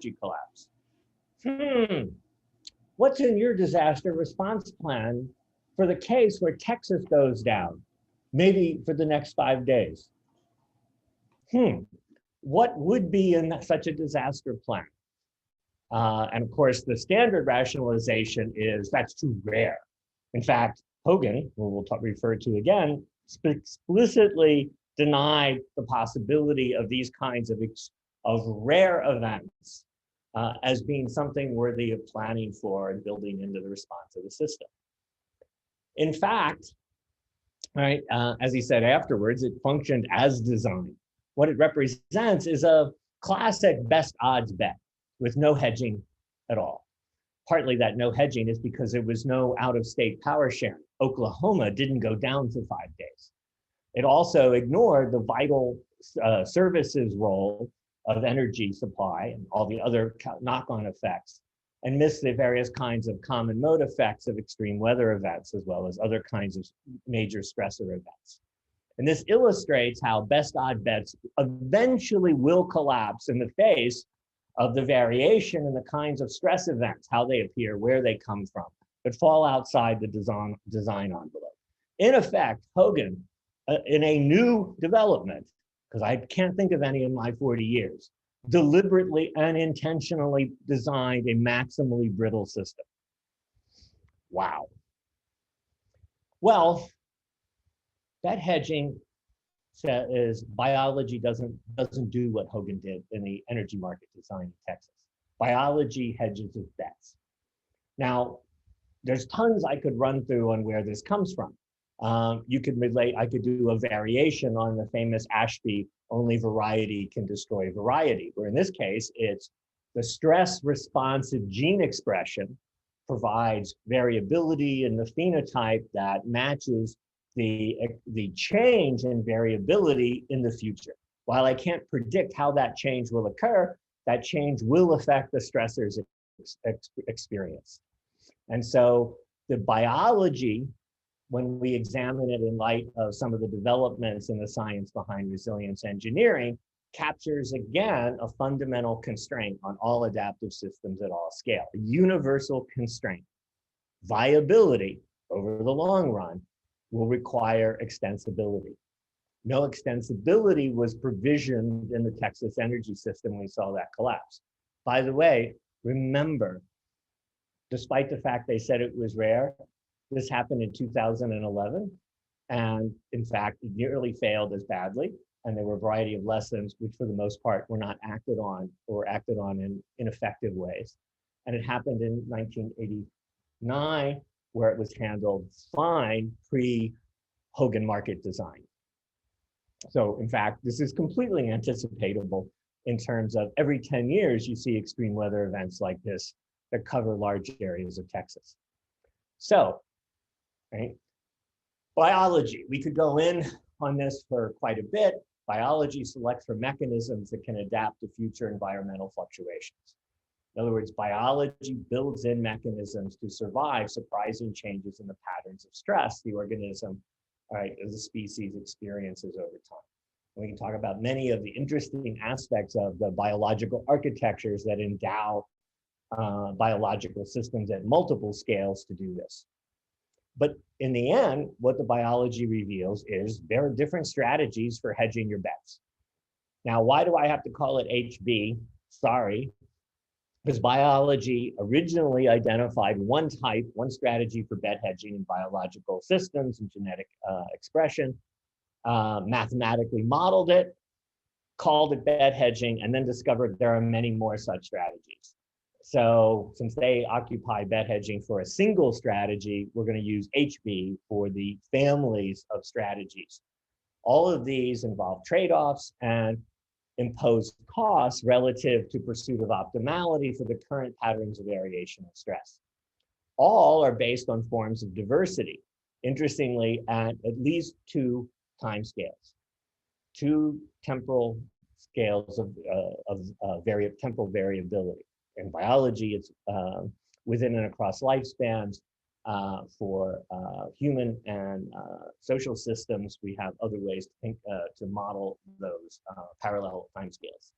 collapse. What's in your disaster response plan for the case where Texas goes down, maybe for the next 5 days? What would be in such a disaster plan? And of course, the standard rationalization is that's too rare. In fact, Hogan, who we'll refer to again, explicitly denied the possibility of these kinds of rare events as being something worthy of planning for and building into the response of the system. In fact, right, as he said afterwards, it functioned as designed. What it represents is a classic best odds bet with no hedging at all. Partly that no hedging is because there was no out-of-state power sharing. Oklahoma didn't go down for 5 days. It also ignored the vital services role of energy supply and all the other knock-on effects, and missed the various kinds of common mode effects of extreme weather events, as well as other kinds of major stressor events. And this illustrates how best odd bets eventually will collapse in the face of the variation in the kinds of stress events, how they appear, where they come from, but fall outside the design envelope. In effect, Hogan, in a new development, because I can't think of any in my 40 years, deliberately and intentionally designed a maximally brittle system. Wow. Well, that hedging is biology doesn't do what Hogan did in the energy market design in Texas. Biology hedges its bets. Now, there's tons I could run through on where this comes from. You could relate, I could do a variation on the famous Ashby, only variety can destroy variety, where in this case, it's the stress responsive gene expression provides variability in the phenotype that matches the change in variability in the future. While I can't predict how that change will occur, that change will affect the stressors experience. And so the biology, when we examine it in light of some of the developments in the science behind resilience engineering, captures again a fundamental constraint on all adaptive systems at all scale, a universal constraint. Viability over the long run will require extensibility. No extensibility was provisioned in the Texas energy system when we saw that collapse. By the way, remember, despite the fact they said it was rare, this happened in 2011. And in fact, it nearly failed as badly. And there were a variety of lessons, which for the most part were not acted on or acted on in ineffective ways. And it happened in 1989, where it was handled fine pre-Hogan market design. So in fact, this is completely anticipatable in terms of every 10 years, you see extreme weather events like this that cover large areas of Texas. So, right, biology, we could go in on this for quite a bit. Biology selects for mechanisms that can adapt to future environmental fluctuations. In other words, biology builds in mechanisms to survive surprising changes in the patterns of stress the organism, right, as a species experiences over time. And we can talk about many of the interesting aspects of the biological architectures that endow biological systems at multiple scales to do this. But in the end, what the biology reveals is there are different strategies for hedging your bets. Now, why do I have to call it HB? Sorry, because biology originally identified one type, one strategy for bet hedging in biological systems and genetic expression, mathematically modeled it, called it bet hedging, and then discovered there are many more such strategies. So since they occupy bet hedging for a single strategy, we're going to use HB for the families of strategies. All of these involve trade-offs and impose costs relative to pursuit of optimality for the current patterns of variation and stress. All are based on forms of diversity, interestingly, at least two time scales, two temporal scales of temporal variability. In biology, it's within and across lifespans. For human and social systems, we have other ways to think to model those parallel timescales.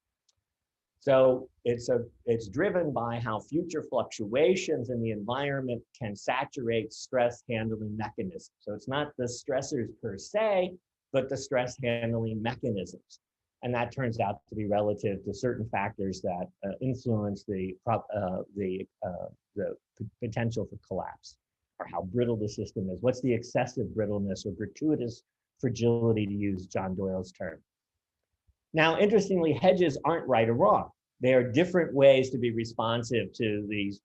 So it's driven by how future fluctuations in the environment can saturate stress handling mechanisms. So it's not the stressors per se, but the stress handling mechanisms. And that turns out to be relative to certain factors that influence the potential for collapse, or how brittle the system is. What's the excessive brittleness or gratuitous fragility, to use John Doyle's term? Now, interestingly, hedges aren't right or wrong. They are different ways to be responsive to these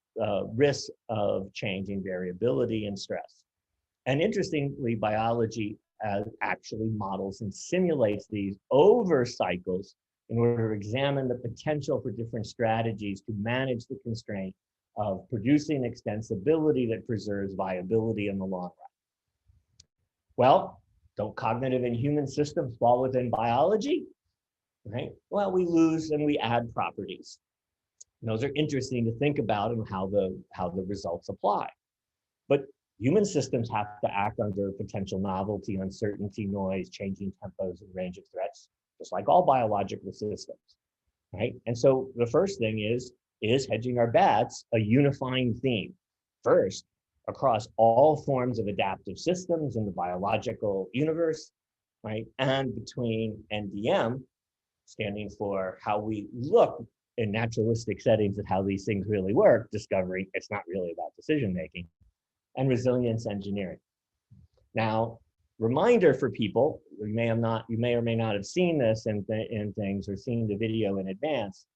risks of changing variability and stress. And interestingly, biology actually models and simulates these over cycles in order to examine the potential for different strategies to manage the constraint of producing extensibility that preserves viability in the long run. Well, don't cognitive and human systems fall within biology? Right? Well, we lose and we add properties. And those are interesting to think about and how the results apply. But human systems have to act under potential novelty, uncertainty, noise, changing tempos, and range of threats, just like all biological systems, right? And so the first thing is hedging our bets a unifying theme? First, across all forms of adaptive systems in the biological universe, right? And between NDM, standing for how we look in naturalistic settings at how these things really work, discovering it's not really about decision making, and resilience engineering. Now, reminder for people, you may or may not have seen this in things or seen the video in advance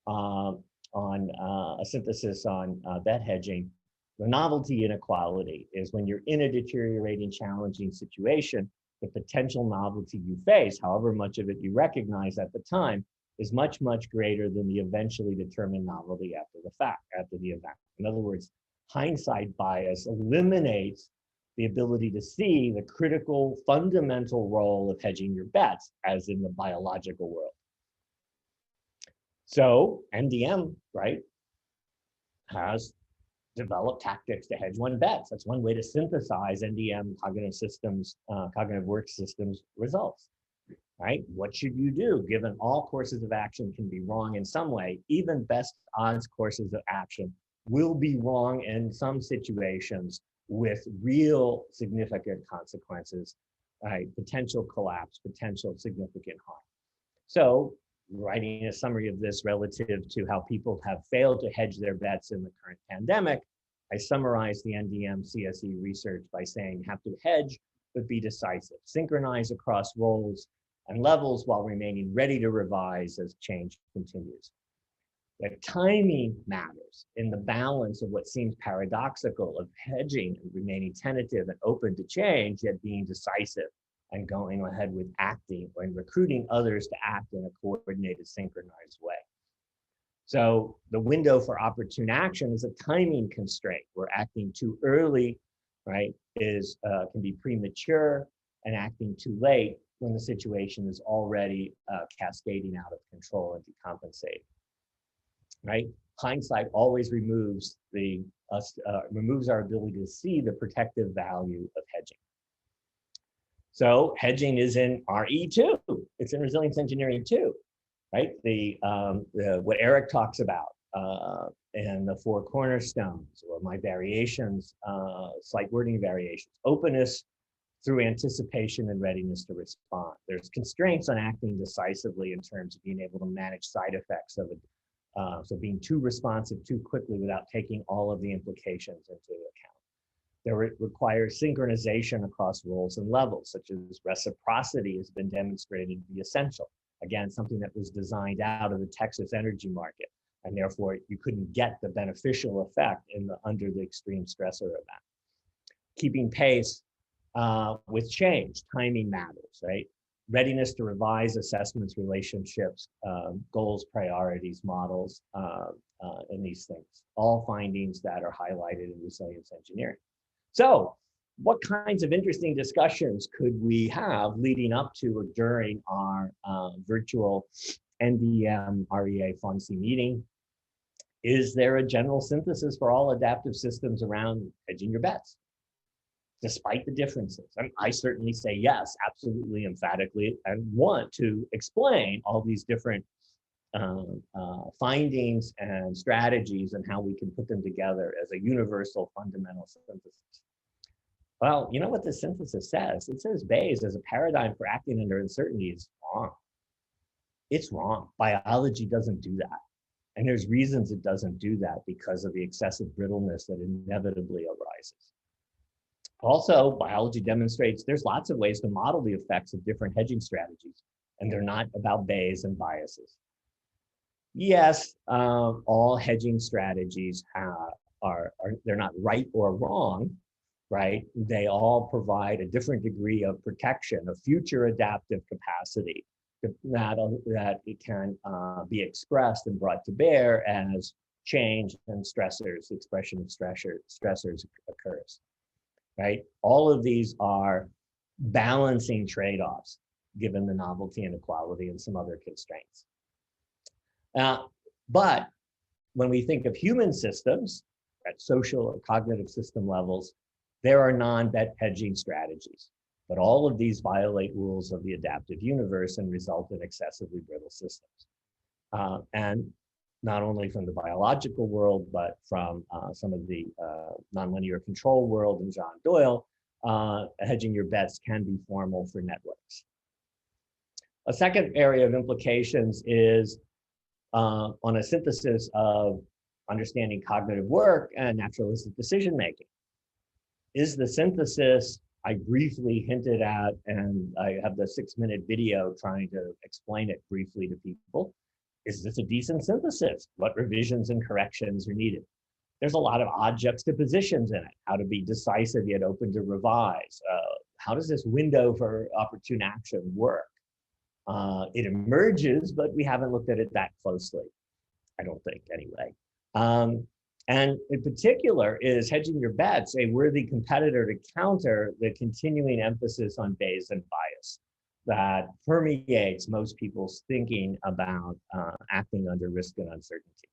on a synthesis on bet hedging. The novelty inequality is when you're in a deteriorating, challenging situation, the potential novelty you face, however much of it you recognize at the time, is much, much greater than the eventually determined novelty after the event. In other words, hindsight bias eliminates the ability to see the critical, fundamental role of hedging your bets, as in the biological world. So NDM, right, has developed tactics to hedge one bets. That's one way to synthesize NDM cognitive work systems results, right? What should you do given all courses of action can be wrong in some way? Even best odds courses of action will be wrong in some situations with real significant consequences, right? Potential collapse, potential significant harm. So writing a summary of this relative to how people have failed to hedge their bets in the current pandemic, I summarized the NDM CSE research by saying you have to hedge, but be decisive, synchronize across roles and levels while remaining ready to revise as change continues. That timing matters in the balance of what seems paradoxical of hedging and remaining tentative and open to change, yet being decisive and going ahead with acting and recruiting others to act in a coordinated, synchronized way. So the window for opportune action is a timing constraint, where acting too early, right, can be premature, and acting too late when the situation is already cascading out of control and decompensating, right? Hindsight always removes our ability to see the protective value of hedging. So hedging is in RE too. It's in resilience engineering too, right? What Eric talks about and the 4 cornerstones, or my variations, slight wording variations: openness through anticipation and readiness to respond. There's constraints on acting decisively in terms of being able to manage side effects of it. So being too responsive too quickly without taking all of the implications into account. There requires synchronization across roles and levels, such as reciprocity has been demonstrated to be essential. Again, something that was designed out of the Texas energy market, and therefore you couldn't get the beneficial effect under the extreme stressor event. Keeping pace with change, timing matters, right? Readiness to revise assessments, relationships, goals, priorities, models, and these things. All findings that are highlighted in resilience engineering. So what kinds of interesting discussions could we have leading up to or during our virtual NDM REA FONSI meeting? Is there a general synthesis for all adaptive systems around hedging your bets, despite the differences? And I certainly say yes, absolutely, emphatically, and want to explain all these different findings and strategies and how we can put them together as a universal fundamental synthesis. Well, you know what the synthesis says? It says Bayes as a paradigm for acting under uncertainty is wrong. It's wrong. Biology doesn't do that. And there's reasons it doesn't do that because of the excessive brittleness that inevitably arises. Also, biology demonstrates there's lots of ways to model the effects of different hedging strategies, and they're not about Bayes and biases. Yes, all hedging strategies they're not right or wrong, right? They all provide a different degree of protection, of future adaptive capacity that it can be expressed and brought to bear as change and stressors, expression of stressors occurs, right? All of these are balancing trade-offs given the novelty and equality and some other constraints. But when we think of human systems at social or cognitive system levels, there are non-bet hedging strategies. But all of these violate rules of the adaptive universe and result in excessively brittle systems. And not only from the biological world, but from some of the nonlinear control world and John Doyle, hedging your bets can be formal for networks. A second area of implications is on a synthesis of understanding cognitive work and naturalistic decision making. Is the synthesis I briefly hinted at, and I have the 6-minute video trying to explain it briefly to people. Is this a decent synthesis? What revisions and corrections are needed? There's a lot of odd juxtapositions in it. How to be decisive yet open to revise. How does this window for opportune action work? It emerges, but we haven't looked at it that closely. I don't think, anyway. And in particular, is hedging your bets a worthy competitor to counter the continuing emphasis on Bayes and bias that permeates most people's thinking about acting under risk and uncertainty?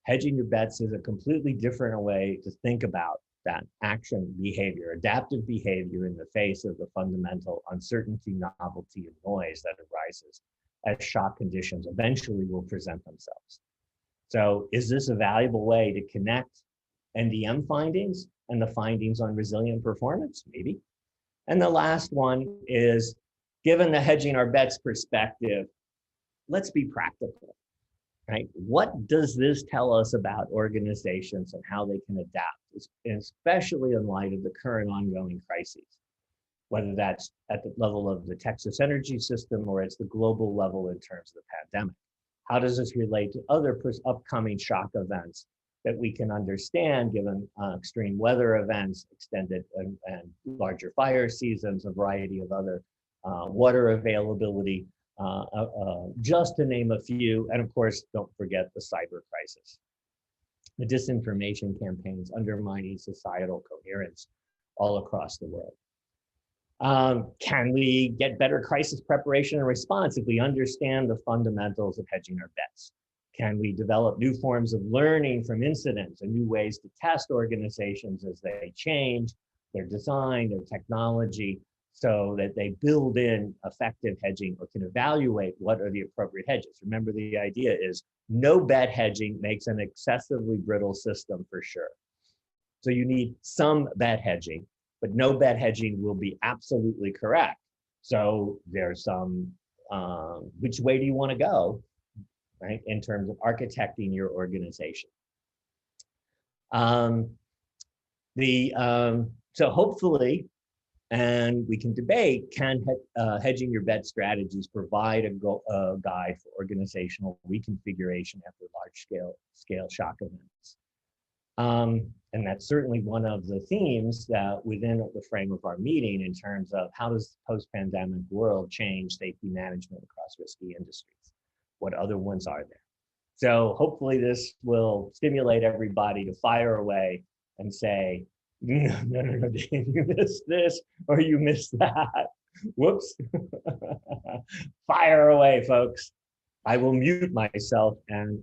Hedging your bets is a completely different way to think about that action behavior, adaptive behavior in the face of the fundamental uncertainty, novelty, and noise that arises as shock conditions eventually will present themselves. So is this a valuable way to connect NDM findings and the findings on resilient performance? Maybe. And the last one is, given the hedging our bets perspective, let's be practical, right? What does this tell us about organizations and how they can adapt, especially in light of the current ongoing crises, whether that's at the level of the Texas energy system or it's the global level in terms of the pandemic? How does this relate to other upcoming shock events that we can understand given extreme weather events, extended and larger fire seasons, a variety of other water availability, just to name a few. And of course, don't forget the cyber crisis. The disinformation campaigns undermining societal coherence all across the world. Can we get better crisis preparation and response if we understand the fundamentals of hedging our bets? Can we develop new forms of learning from incidents and new ways to test organizations as they change their design, their technology, so that they build in effective hedging or can evaluate what are the appropriate hedges? Remember, the idea is no bet hedging makes an excessively brittle system for sure. So you need some bet hedging, but no bet hedging will be absolutely correct. So there's some, which way do you want to go, right, in terms of architecting your organization? So hopefully, and we can debate, can hedging your bet strategies provide a guide for organizational reconfiguration after large-scale shock events? And that's certainly one of the themes that within the frame of our meeting in terms of how does the post-pandemic world change safety management across risky industries? What other ones are there? So hopefully this will stimulate everybody to fire away and say, no, you missed this or you missed that. Whoops. Fire away, folks. I will mute myself and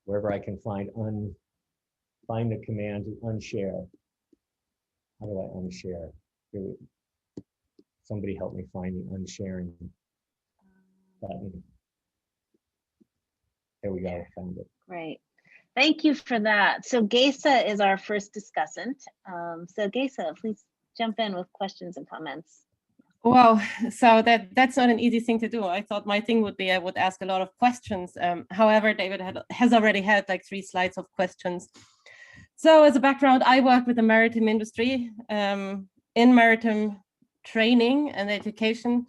wherever I can find the command to unshare. How do I unshare? Somebody help me find the unsharing button. There we go, found it. Great. Thank you for that. So Gesa is our first discussant. So Gesa, please jump in with questions and comments. Wow, so that's not an easy thing to do. I thought my thing would be I would ask a lot of questions. However, David has already had like 3 slides of questions. So as a background, I work with the maritime industry. In maritime training and education,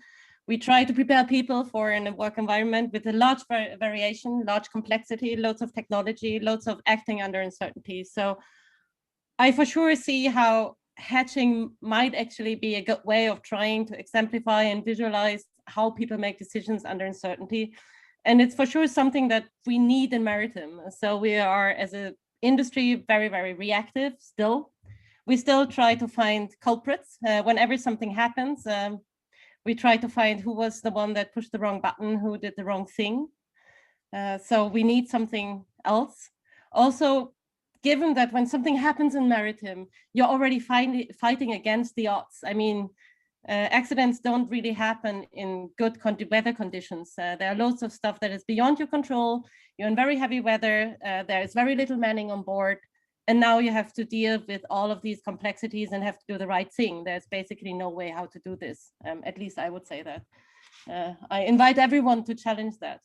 we try to prepare people for a work environment with a large variation, large complexity, loads of technology, loads of acting under uncertainty. So I for sure see how hedging might actually be a good way of trying to exemplify and visualize how people make decisions under uncertainty. And it's for sure something that we need in maritime. So we are, as an industry, very, very reactive still. We still try to find culprits. Whenever something happens, we try to find who was the one that pushed the wrong button, who did the wrong thing. So we need something else. Also, given that when something happens in maritime, you're already fighting against the odds. I mean, accidents don't really happen in good weather conditions. There are loads of stuff that is beyond your control. You're in very heavy weather. There is very little manning on board. And now you have to deal with all of these complexities and have to do the right thing. There's basically no way how to do this. At least I would say that. I invite everyone to challenge that,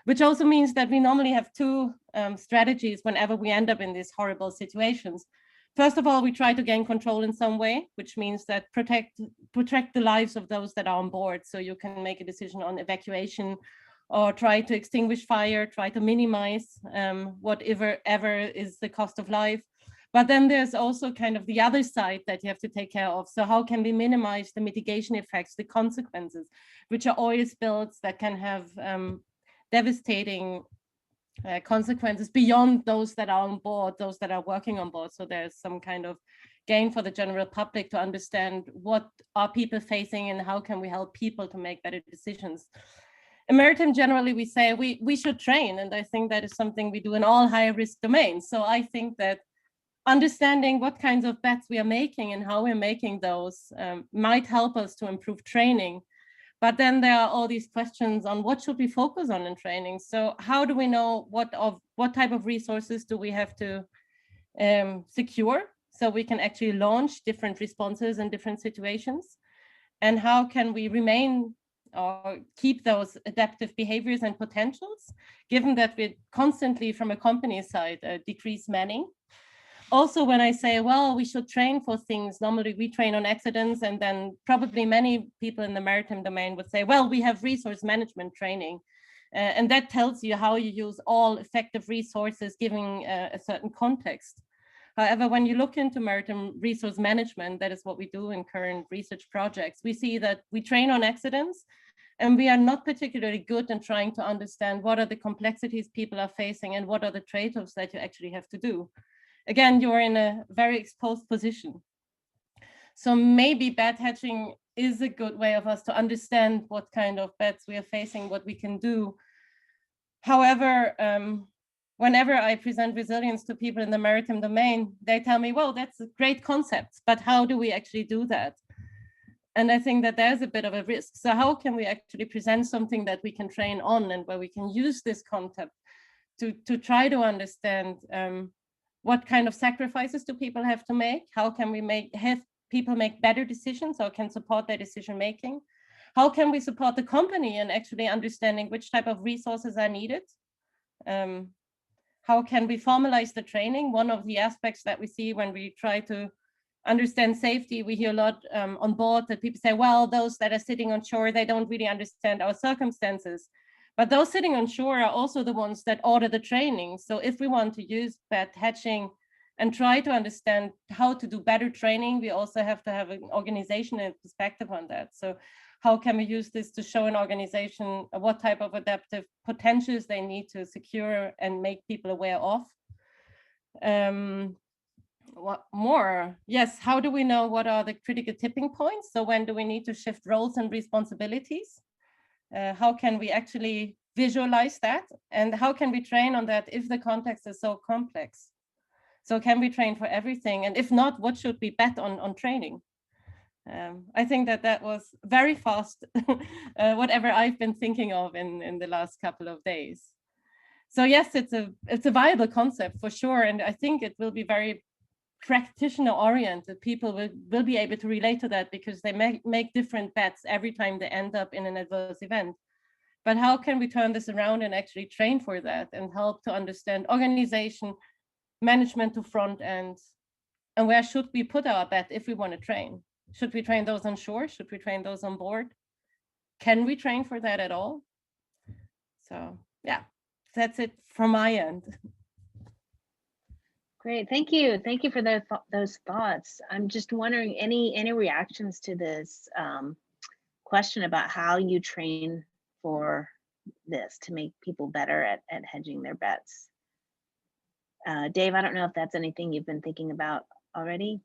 which also means that we normally have 2 strategies whenever we end up in these horrible situations. First of all, we try to gain control in some way, which means that protect the lives of those that are on board. So you can make a decision on evacuation or try to extinguish fire, try to minimize whatever is the cost of life. But then there's also kind of the other side that you have to take care of. So how can we minimize the mitigation effects, the consequences, which are oil spills that can have devastating consequences beyond those that are on board, those that are working on board. So there's some kind of gain for the general public to understand what are people facing and how can we help people to make better decisions. In maritime, generally, we say we should train, and I think that is something we do in all high-risk domains. So I think that understanding what kinds of bets we are making and how we're making those might help us to improve training. But then there are all these questions on what should we focus on in training. So how do we know what type of resources do we have to secure so we can actually launch different responses in different situations? And how can we remain or keep those adaptive behaviors and potentials, given that we constantly, from a company side, decrease manning? Also, when I say, well, we should train for things, normally we train on accidents, and then probably many people in the maritime domain would say, well, we have resource management training. And that tells you how you use all effective resources, giving a certain context. However, when you look into maritime resource management, that is what we do in current research projects, we see that we train on accidents, and we are not particularly good in trying to understand what are the complexities people are facing and what are the trade-offs that you actually have to do. Again, you're in a very exposed position. So maybe bet hedging is a good way of us to understand what kind of bets we are facing, what we can do. However, whenever I present resilience to people in the maritime domain, they tell me, well, that's a great concept, but how do we actually do that? And I think that there's a bit of a risk. So how can we actually present something that we can train on and where we can use this concept to try to understand what kind of sacrifices do people have to make? How can we have people make better decisions or can support their decision making? How can we support the company in actually understanding which type of resources are needed? How can we formalize the training? One of the aspects that we see when we try to understand safety, we hear a lot on board that people say, well, those that are sitting on shore, they don't really understand our circumstances. But those sitting on shore are also the ones that order the training. So if we want to use bet hedging and try to understand how to do better training, we also have to have an organization and perspective on that. So how can we use this to show an organization what type of adaptive potentials they need to secure and make people aware of? What more? Yes, how do we know what are the critical tipping points? So when do we need to shift roles and responsibilities? How can we actually visualize that? And how can we train on that if the context is so complex? So can we train for everything? And if not, what should we bet on training? I think that was very fast, whatever I've been thinking of in the last couple of days. So yes, it's a viable concept for sure, and I think it will be very practitioner oriented. People will be able to relate to that because they make different bets every time they end up in an adverse event. But how can we turn this around and actually train for that and help to understand organization, management to front end, and where should we put our bet if we want to train? Should we train those on shore? Should we train those on board? Can we train for that at all? So yeah, that's it from my end. Great, thank you. Thank you for those thoughts. I'm just wondering, any reactions to this question about how you train for this to make people better at hedging their bets? Dave, I don't know if that's anything you've been thinking about already,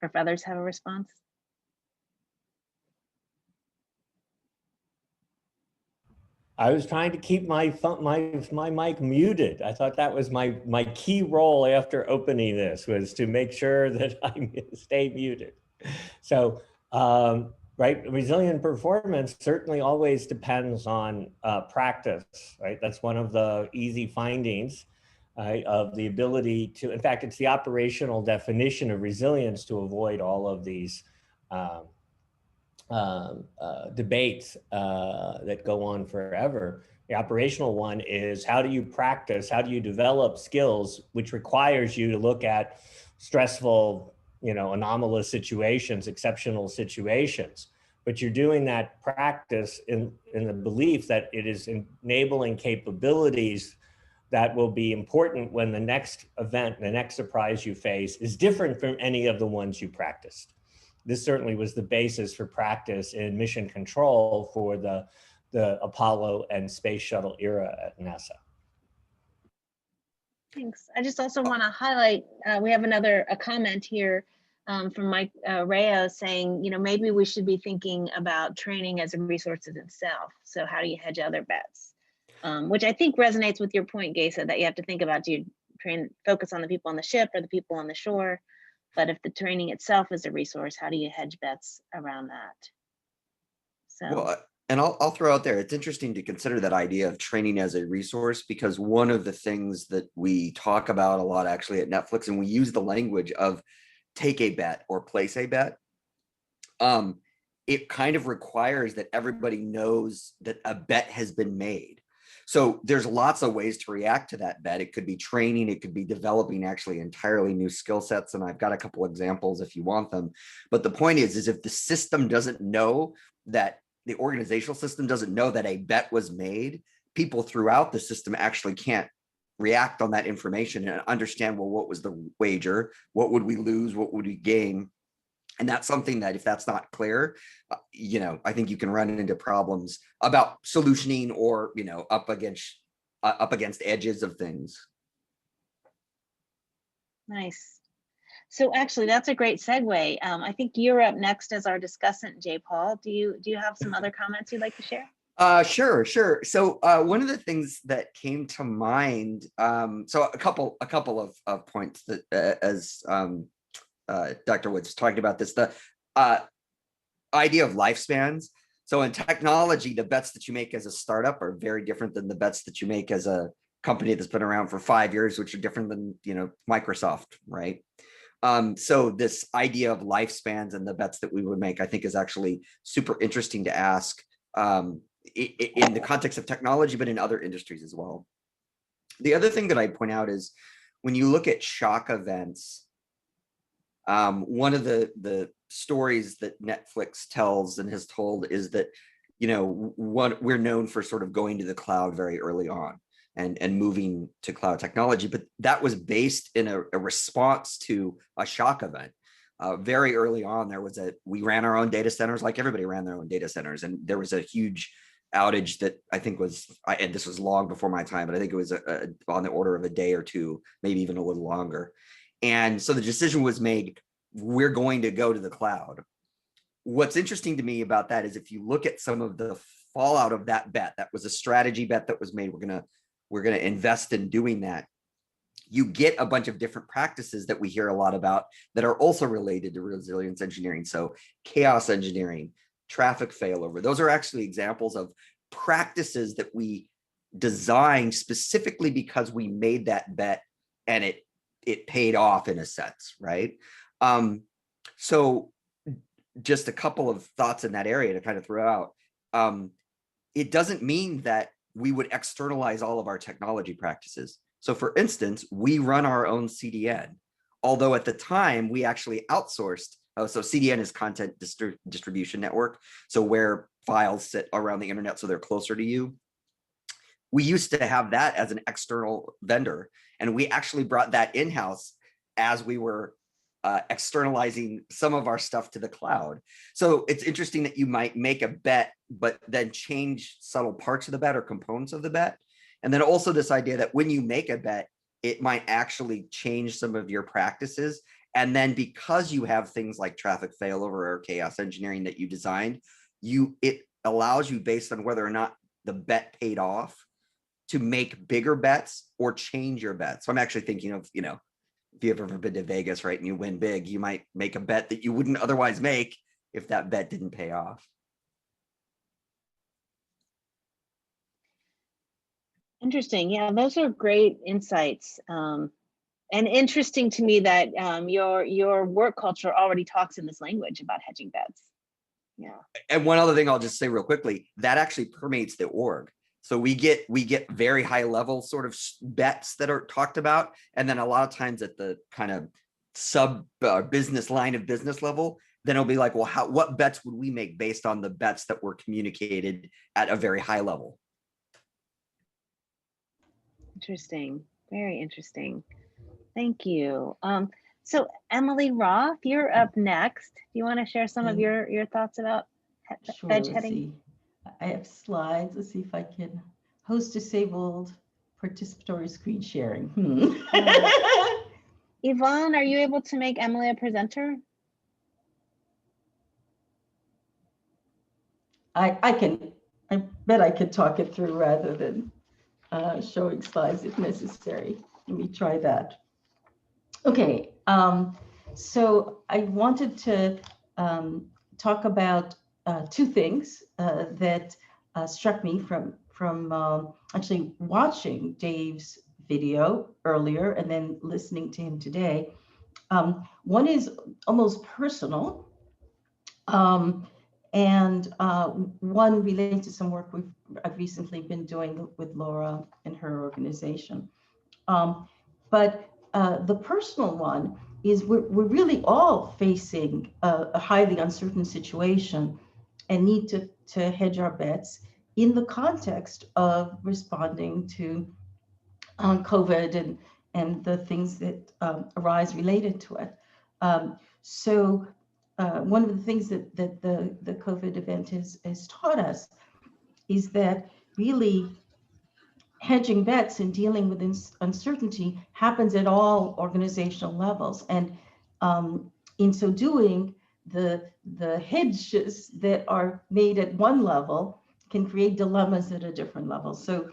or if others have a response. I was trying to keep my mic muted. I thought that was my key role after opening this, was to make sure that I stay muted. So, right, resilient performance certainly always depends on practice, right? That's one of the easy findings, right, of the ability to, in fact, it's the operational definition of resilience to avoid all of these debates that go on forever. The operational one is, how do you practice, how do you develop skills, which requires you to look at stressful, anomalous situations, exceptional situations. But you're doing that practice in the belief that it is enabling capabilities that will be important when the next event, the next surprise you face is different from any of the ones you practiced. This certainly was the basis for practice in mission control for the Apollo and space shuttle era at NASA. Thanks. I just also want to highlight, we have a comment here from Mike Rayo saying, maybe we should be thinking about training as a resource in itself. So how do you hedge other bets? Which I think resonates with your point, Gesa, that you have to think about, do you focus on the people on the ship or the people on the shore? But if the training itself is a resource, how do you hedge bets around that? So, well, and I'll throw out there, it's interesting to consider that idea of training as a resource, because one of the things that we talk about a lot actually at Netflix, and we use the language of take a bet or place a bet. It kind of requires that everybody knows that a bet has been made. So there's lots of ways to react to that bet. It could be training, it could be developing actually entirely new skill sets. And I've got a couple examples if you want them. But the point is if the system doesn't know that, the organizational system doesn't know that a bet was made, people throughout the system actually can't react on that information and understand, well, what was the wager? What would we lose? What would we gain? And that's something that if that's not clear, I think you can run into problems about solutioning or, up against edges of things. Nice. So actually, that's a great segue. I think you're up next as our discussant, Jay Paul. Do you have some other comments you'd like to share? Sure. So one of the things that came to mind, so a couple of points that as Dr. Woods talked about this, the idea of lifespans. So in technology, the bets that you make as a startup are very different than the bets that you make as a company that's been around for 5 years, which are different than, Microsoft, right? So this idea of lifespans and the bets that we would make, I think is actually super interesting to ask in the context of technology, but in other industries as well. The other thing that I point out is when you look at shock events, one of the stories that Netflix tells and has told is that, what we're known for sort of going to the cloud very early on and moving to cloud technology, but that was based in a response to a shock event. Very early on, we ran our own data centers, like everybody ran their own data centers. And there was a huge outage that I think was, and this was long before my time, but I think it was on the order of a day or two, maybe even a little longer. And so the decision was made, we're going to go to the cloud. What's interesting to me about that is if you look at some of the fallout of that bet, that was a strategy bet that was made, we're going to invest in doing that. you get a bunch of different practices that we hear a lot about that are also related to resilience engineering. So chaos engineering, traffic failover, those are actually examples of practices that we designed specifically because we made that bet and it paid off in a sense, right? So just a couple of thoughts in that area to kind of throw out. It doesn't mean that we would externalize all of our technology practices. So for instance, we run our own CDN, although at the time we actually outsourced. So CDN is content distribution network. So where files sit around the internet, so they're closer to you. We used to have that as an external vendor, and we actually brought that in-house as we were externalizing some of our stuff to the cloud. So it's interesting that you might make a bet, but then change subtle parts of the bet or components of the bet. And then also this idea that when you make a bet, it might actually change some of your practices. And then because you have things like traffic failover or chaos engineering that you designed, it allows you, based on whether or not the bet paid off, to make bigger bets or change your bets. So I'm actually thinking of, if you've ever been to Vegas, right, and you win big, you might make a bet that you wouldn't otherwise make if that bet didn't pay off. Interesting. Yeah, those are great insights. And interesting to me that your work culture already talks in this language about hedging bets. Yeah. And one other thing I'll just say real quickly, that actually permeates the org. So we get very high level sort of bets that are talked about. And then a lot of times at the kind of sub business line of business level, then it'll be like, well, what bets would we make based on the bets that were communicated at a very high level? Interesting. Very interesting. Thank you. So Emilie Roth, you're up next. Do you want to share some of your thoughts about hedge heading? I have slides. Let's see if I can host disabled participatory screen sharing. Yvonne, are you able to make Emilie a presenter? I can. I bet I could talk it through rather than showing slides if necessary. Let me try that. Okay. So I wanted to talk about two things that struck me from actually watching Dave's video earlier and then listening to him today. One is almost personal, and one relates to some work I've recently been doing with Laura and her organization. But the personal one is we're really all facing a highly uncertain situation and need to hedge our bets in the context of responding to COVID and the things that arise related to it. So one of the things that the COVID event has taught us is that really hedging bets and dealing with uncertainty happens at all organizational levels. And in so doing, the hedges that are made at one level can create dilemmas at a different level. So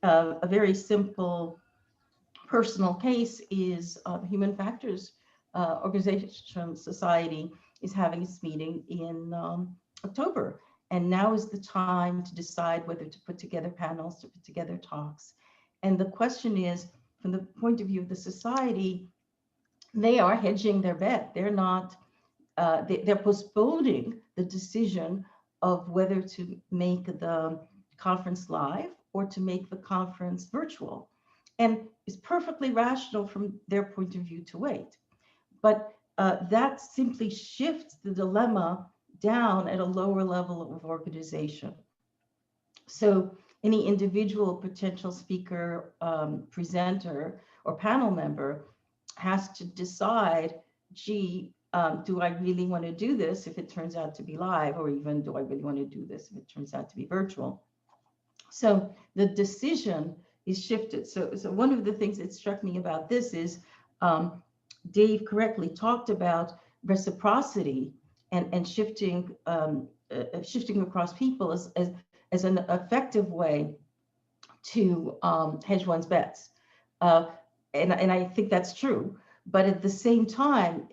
a very simple personal case is Human Factors Organization Society is having its meeting in October. And now is the time to decide whether to put together panels, to put together talks. And the question is, from the point of view of the society, they are hedging their bet. They're not, they're postponing the decision of whether to make the conference live or to make the conference virtual. And it's perfectly rational from their point of view to wait. But that simply shifts the dilemma down at a lower level of organization. So any individual potential speaker, presenter, or panel member has to decide, gee, do I really want to do this if it turns out to be live, or even do I really want to do this if it turns out to be virtual? So the decision is shifted. So one of the things that struck me about this is Dave correctly talked about reciprocity and shifting across people as an effective way to hedge one's bets. and I think that's true. But at the same time,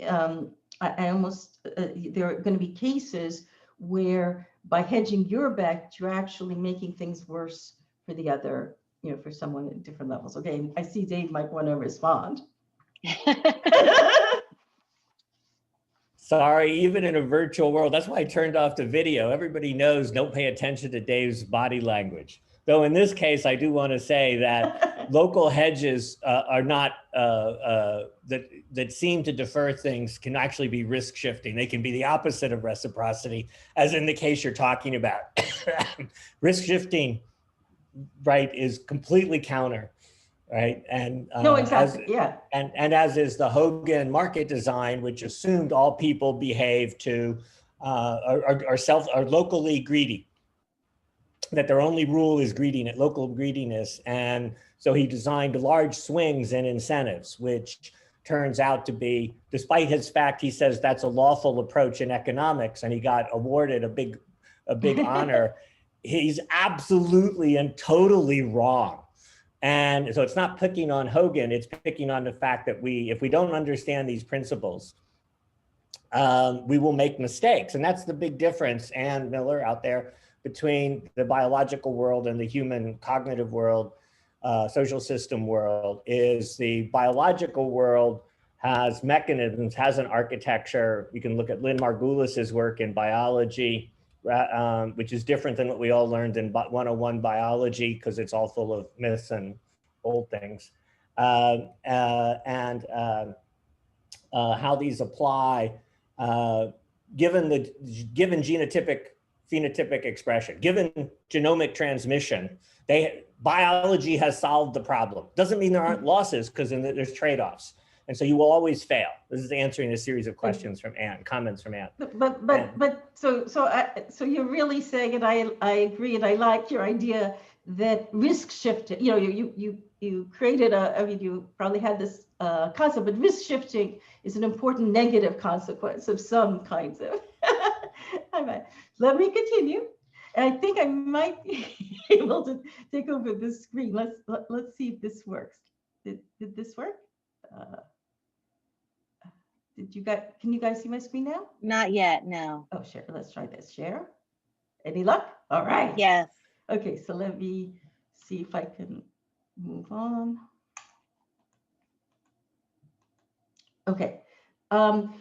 I almost there are going to be cases where by hedging your bet, you're actually making things worse for the other, for someone at different levels. Okay, I see Dave might want to respond. Sorry, even in a virtual world, that's why I turned off the video. Everybody knows, don't pay attention to Dave's body language. Though in this case, I do want to say that local hedges are not, that seem to defer things can actually be risk shifting. They can be the opposite of reciprocity, as in the case you're talking about. Risk shifting, right, is completely counter, right? And no, exactly, yeah. And as is the Hogan market design, which assumed all people behave to, are locally greedy, that their only rule is greediness, local greediness. And so he designed large swings in incentives, which turns out to be, despite his fact, he says that's a lawful approach in economics, and he got awarded a big honor. He's absolutely and totally wrong. And so it's not picking on Hogan, it's picking on the fact that if we don't understand these principles, we will make mistakes. And that's the big difference, Ann Miller out there, between the biological world and the human cognitive world, social system world, is the biological world has mechanisms, has an architecture. You can look at Lynn Margulis's work in biology, which is different than what we all learned in 101 biology, because it's all full of myths and old things, and how these apply, given genotypic, phenotypic expression, given genomic transmission. Biology has solved the problem. Doesn't mean there aren't losses, because there's trade-offs. And so you will always fail. This is answering a series of questions from Ann, comments from Ann. So you're really saying, and I agree, and I like your idea that risk shifting, you created you probably had this concept, but risk shifting is an important negative consequence of some kinds of. Let me continue. And I think I might be able to take over this screen. Let's see if this works. Did this work? Can you guys see my screen now? Not yet, no. Oh, share. Let's try this. Share. Any luck? All right. Yes. Okay, so let me see if I can move on. Okay.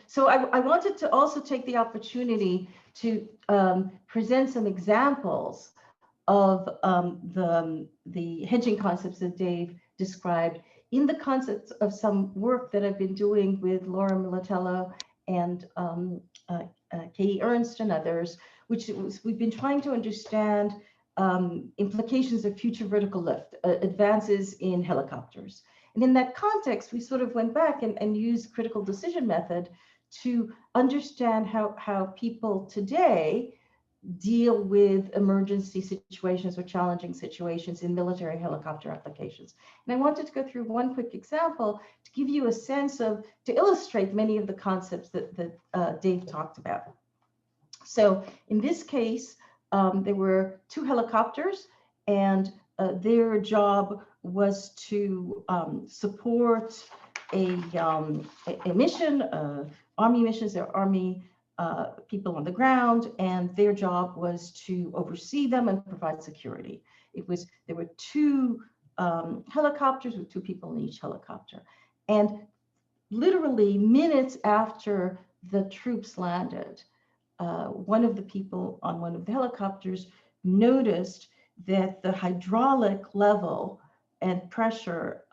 So I wanted to also take the opportunity to present some examples of the hedging concepts that Dave described in the concepts of some work that I've been doing with Laura Militello and Kay Ernst and others, we've been trying to understand implications of future vertical lift, advances in helicopters. And in that context, we sort of went back and used critical decision method to understand how people today deal with emergency situations or challenging situations in military helicopter applications. And I wanted to go through one quick example to give you a sense to illustrate many of the concepts that Dave talked about. So in this case, there were two helicopters, and their job was to support a mission, Army missions. They're Army people on the ground, and their job was to oversee them and provide security. There were two helicopters with two people in each helicopter, and literally minutes after the troops landed, one of the people on one of the helicopters noticed that the hydraulic level and pressure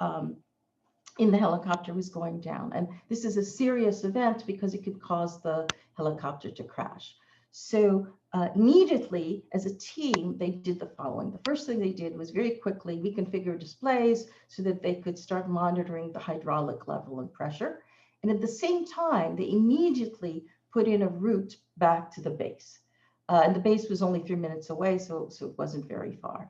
in the helicopter was going down. And this is a serious event because it could cause the helicopter to crash. So immediately, as a team, they did the following. The first thing they did was very quickly reconfigure displays so that they could start monitoring the hydraulic level and pressure. And at the same time, they immediately put in a route back to the base. And the base was only 3 minutes away, so it wasn't very far.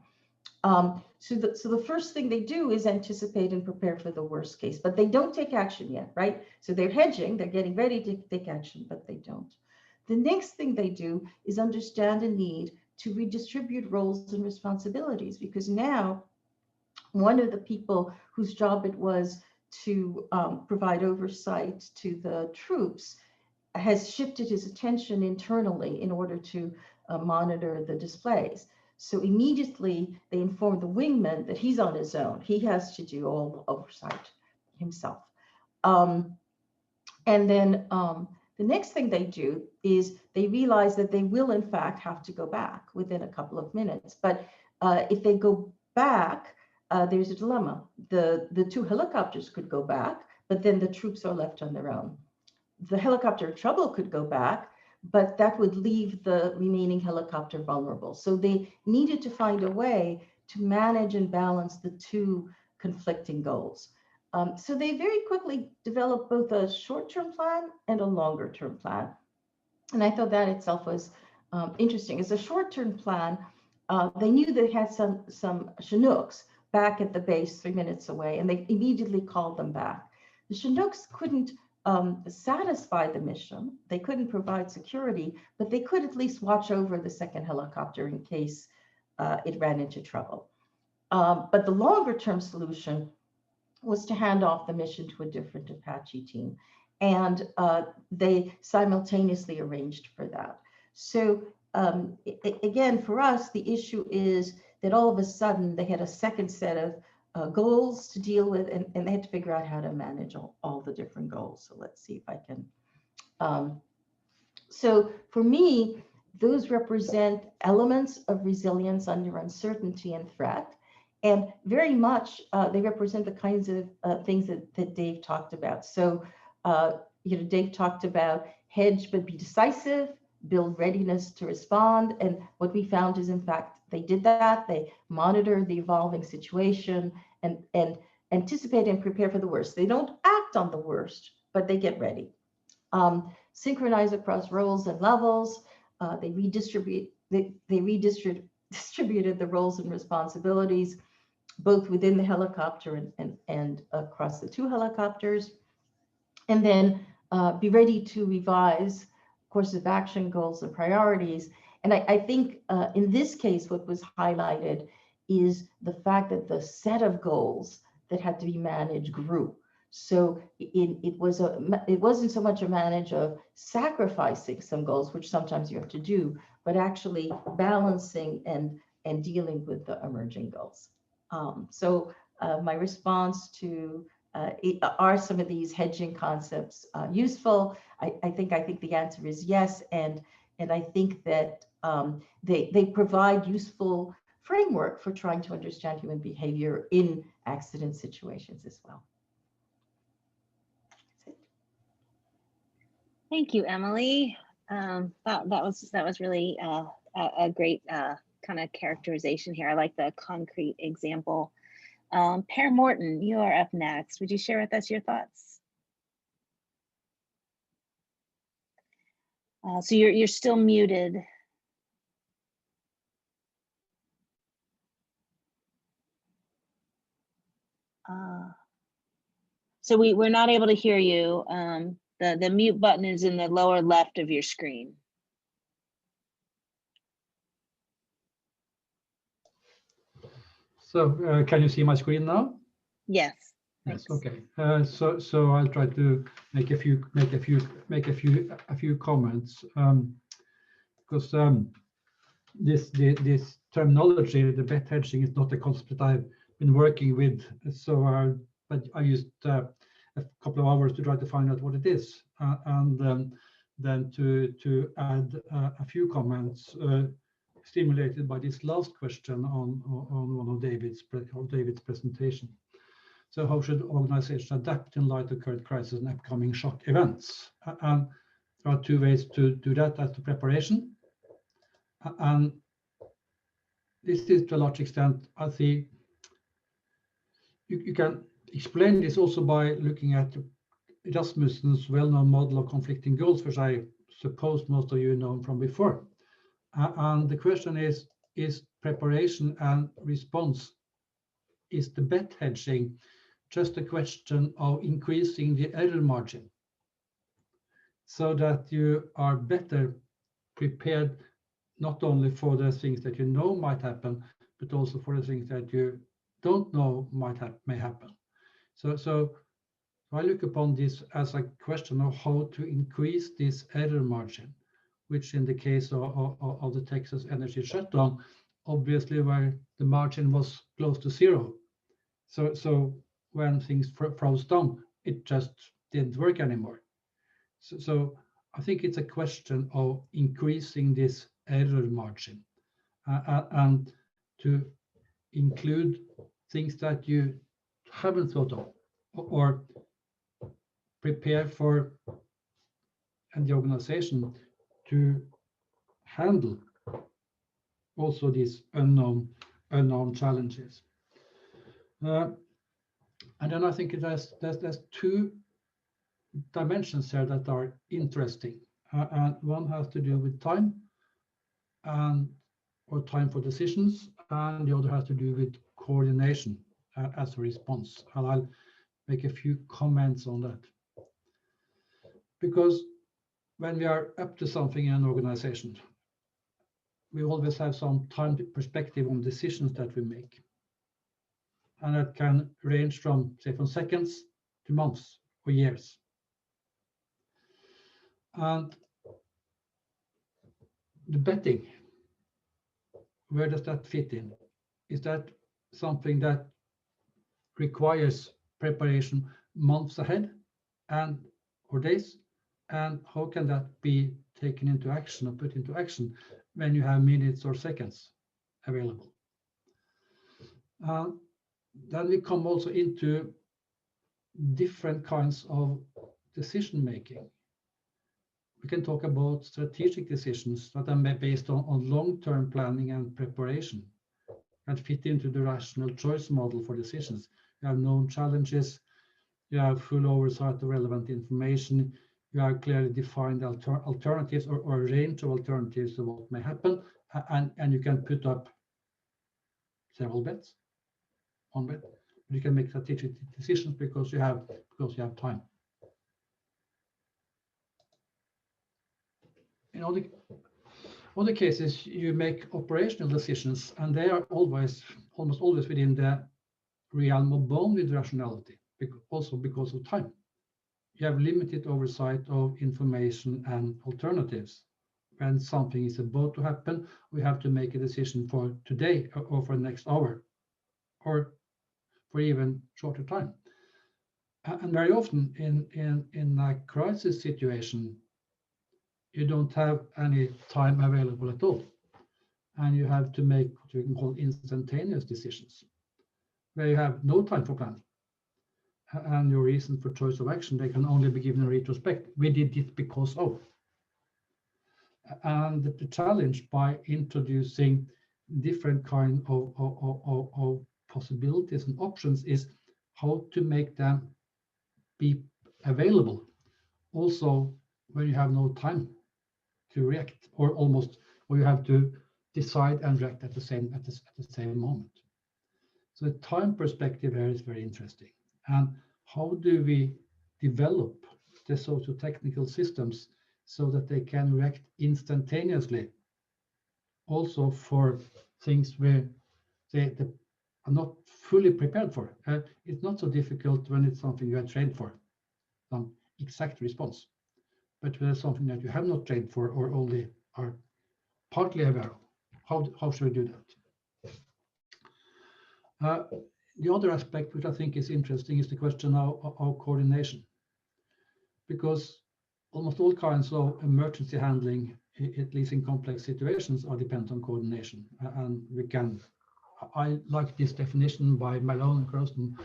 So the first thing they do is anticipate and prepare for the worst case, but they don't take action yet, right? So they're hedging, they're getting ready to take action, but they don't. The next thing they do is understand a need to redistribute roles and responsibilities, because now one of the people whose job it was to provide oversight to the troops has shifted his attention internally in order to monitor the displays. So immediately they inform the wingman that he's on his own. He has to do all the oversight himself. And then the next thing they do is they realize that they will in fact have to go back within a couple of minutes. But if they go back, there's a dilemma. The two helicopters could go back, but then the troops are left on their own. The helicopter trouble could go back, but that would leave the remaining helicopter vulnerable. So they needed to find a way to manage and balance the two conflicting goals. So they very quickly developed both a short-term plan and a longer-term plan. And I thought that itself was interesting. As a short-term plan, they knew they had some Chinooks back at the base 3 minutes away, and they immediately called them back. The Chinooks couldn't satisfy the mission. They couldn't provide security, but they could at least watch over the second helicopter in case it ran into trouble. But the longer-term solution was to hand off the mission to a different Apache team. And they simultaneously arranged for that. So again, for us, the issue is that all of a sudden they had a second set of goals to deal with, and they had to figure out how to manage all the different goals. So let's see if I can. So for me, those represent elements of resilience under uncertainty and threat. And very much, they represent the kinds of things that Dave talked about. So, Dave talked about hedge, but be decisive, build readiness to respond. And what we found is, in fact, they did that. They monitored the evolving situation and anticipate and prepare for the worst. They don't act on the worst, but they get ready. Synchronize across roles and levels. They redistributed the roles and responsibilities, both within the helicopter and across the two helicopters. And then be ready to revise course of action, goals, and priorities. And I think in this case, what was highlighted is the fact that the set of goals that had to be managed grew. So it wasn't so much a manage of sacrificing some goals, which sometimes you have to do, but actually balancing and dealing with the emerging goals. So my response to are some of these hedging concepts useful? I think the answer is yes, and I think that they provide useful framework for trying to understand human behavior in accident situations as well. That's it. Thank you, Emilie. That was really a great kind of characterization here. I like the concrete example. Per Morten, you are up next. Would you share with us your thoughts? So you're still muted. So we're not able to hear you. The mute button is in the lower left of your screen. So can you see my screen now? Yes. Yes. Thanks. Okay. So I'll try to make a few comments because this terminology, the bet hedging, is not a concept that I've been working with. So but I used a couple of hours to try to find out what it is, and then to add a few comments stimulated by this last question on one of David's presentation. So how should organizations adapt in light of current crisis and upcoming shock events? And there are two ways to do that. That's the preparation. And this is to a large extent, I think, you can explain this also by looking at Rasmussen's well-known model of conflicting goals, which I suppose most of you know from before. And the question is preparation and response, is the bet hedging just a question of increasing the error margin so that you are better prepared not only for the things that you know might happen, but also for the things that you don't know may happen. So I look upon this as a question of how to increase this error margin, which in the case of the Texas energy shutdown, obviously where the margin was close to zero. So when things froze down, it just didn't work anymore. So I think it's a question of increasing this error margin and to include things that you haven't thought of or prepare for and the organization to handle also these unknown challenges. And then I think there's two dimensions here that are interesting. And one has to do with time or time for decisions, and the other has to do with coordination as a response. And I'll make a few comments on that. Because when we are up to something in an organization, we always have some time perspective on decisions that we make. And that can range from, say, from seconds to months or years. And the betting, where does that fit in? Is that something that requires preparation months ahead or days? And how can that be taken into action or put into action when you have minutes or seconds available? Then we come also into different kinds of decision making. We can talk about strategic decisions that are based on long-term planning and preparation and fit into the rational choice model for decisions. You have known challenges, you have full oversight of relevant information, you have clearly defined alternatives or a range of alternatives of what may happen, and you can put up several bets, one bet. You can make strategic decisions because you have time. In other cases, you make operational decisions, and they are almost always within the realm of bounded rationality, also because of time. You have limited oversight of information and alternatives. When something is about to happen, we have to make a decision for today or for the next hour, or for even shorter time. And very often in a crisis situation, you don't have any time available at all. And you have to make what we can call instantaneous decisions, where you have no time for planning. And your reason for choice of action, they can only be given in retrospect. We did it because of. And the challenge by introducing different kind of possibilities and options is how to make them be available. Also, when you have no time to react, or you have to decide and react at the same moment. So the time perspective here is very interesting. And how do we develop the socio-technical systems so that they can react instantaneously, also for things where they are not fully prepared for? It's not so difficult when it's something you are trained for, some exact response. But when it's something that you have not trained for or only are partly aware of, how should we do that? The other aspect, which I think is interesting, is the question of coordination. Because almost all kinds of emergency handling, at least in complex situations, are dependent on coordination. And I like this definition by Malone and Croston,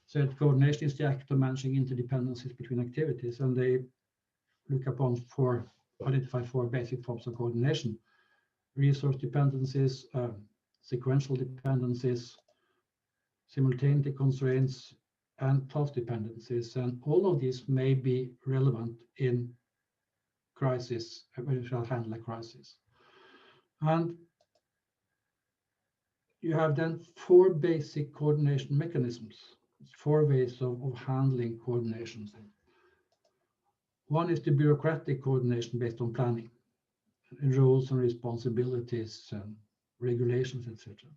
said coordination is the act of managing interdependencies between activities. And they look upon identify four basic forms of coordination: resource dependencies, sequential dependencies, simultaneity constraints, and task dependencies. And all of these may be relevant in crisis, when you shall handle a crisis. And you have then four basic coordination mechanisms, four ways of handling coordination. One is the bureaucratic coordination based on planning, roles and responsibilities, regulations, etc.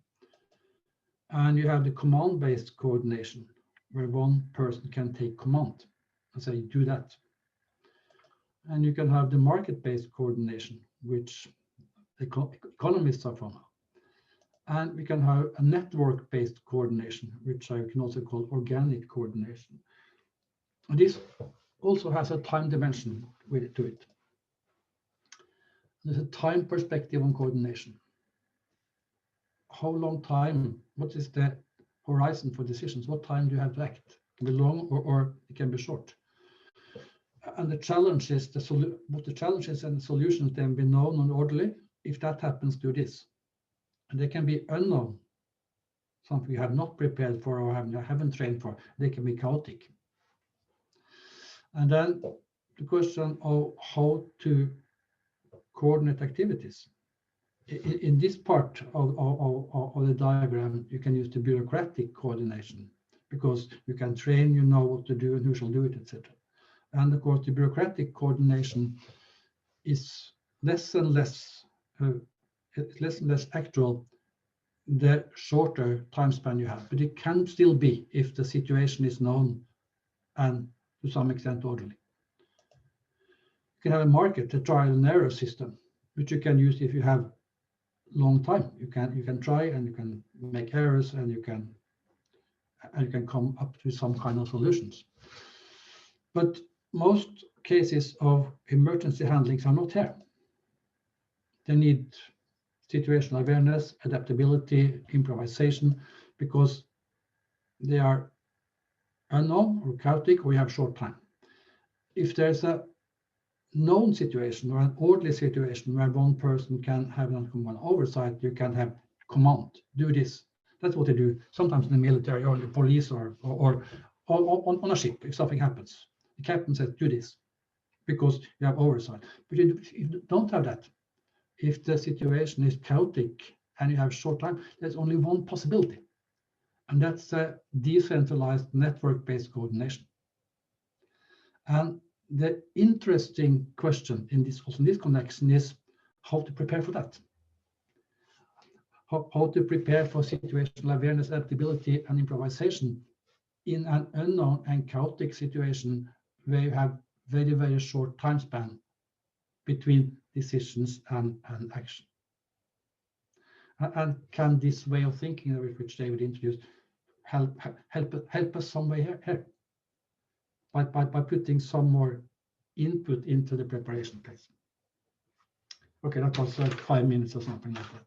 And you have the command-based coordination, where one person can take command and say, do that. And you can have the market-based coordination, which economists are from. And we can have a network-based coordination, which I can also call organic coordination. And this also has a time dimension to it. There's a time perspective on coordination. How long time, what is the horizon for decisions? What time do you have to act? It can be long or it can be short. And the challenge is what the challenges and the solutions can be known and orderly. If that happens, do this. And they can be unknown, something you have not prepared for or haven't trained for. They can be chaotic. And then the question of how to coordinate activities. In this part of the diagram, you can use the bureaucratic coordination because you can train, you know what to do and who shall do it, etc. And of course, the bureaucratic coordination is less and less actual the shorter time span you have, but it can still be if the situation is known and to some extent orderly. You can have a market, a trial and error system, which you can use if you have long time. You can try and you can make errors and you can come up with some kind of solutions. But most cases of emergency handlings are not here. They need situational awareness, adaptability, improvisation, because they are unknown or chaotic, or we have short time. If there's a known situation or an orderly situation where one person can have an oversight, you can have command, do this. That's what they do sometimes in the military or the police or on a ship. If something happens, the captain says, do this, because you have oversight. But you don't have that. If the situation is chaotic and you have short time, there's only one possibility. And that's a decentralized network-based coordination. And the interesting question in this connection is how to prepare for that. How to prepare for situational awareness, adaptability, and improvisation in an unknown and chaotic situation where you have very, very short time span between decisions and action. And can this way of thinking, which David introduced, help us some way here by putting some more input into the preparation phase? Okay, that was 5 minutes or something like that.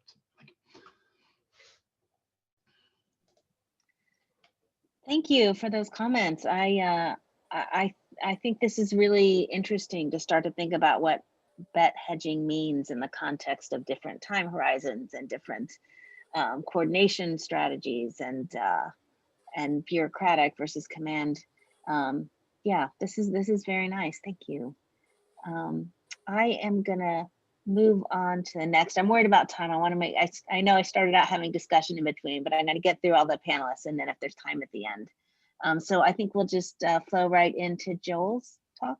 Thank you for those comments. I think this is really interesting to start to think about what bet hedging means in the context of different time horizons and different coordination strategies and bureaucratic versus command. Yeah, this is very nice. Thank you. I am gonna move on to the next. I'm worried about time. I know I started out having discussion in between, but I'm gonna get through all the panelists and then if there's time at the end. So I think we'll just flow right into Joel's talk.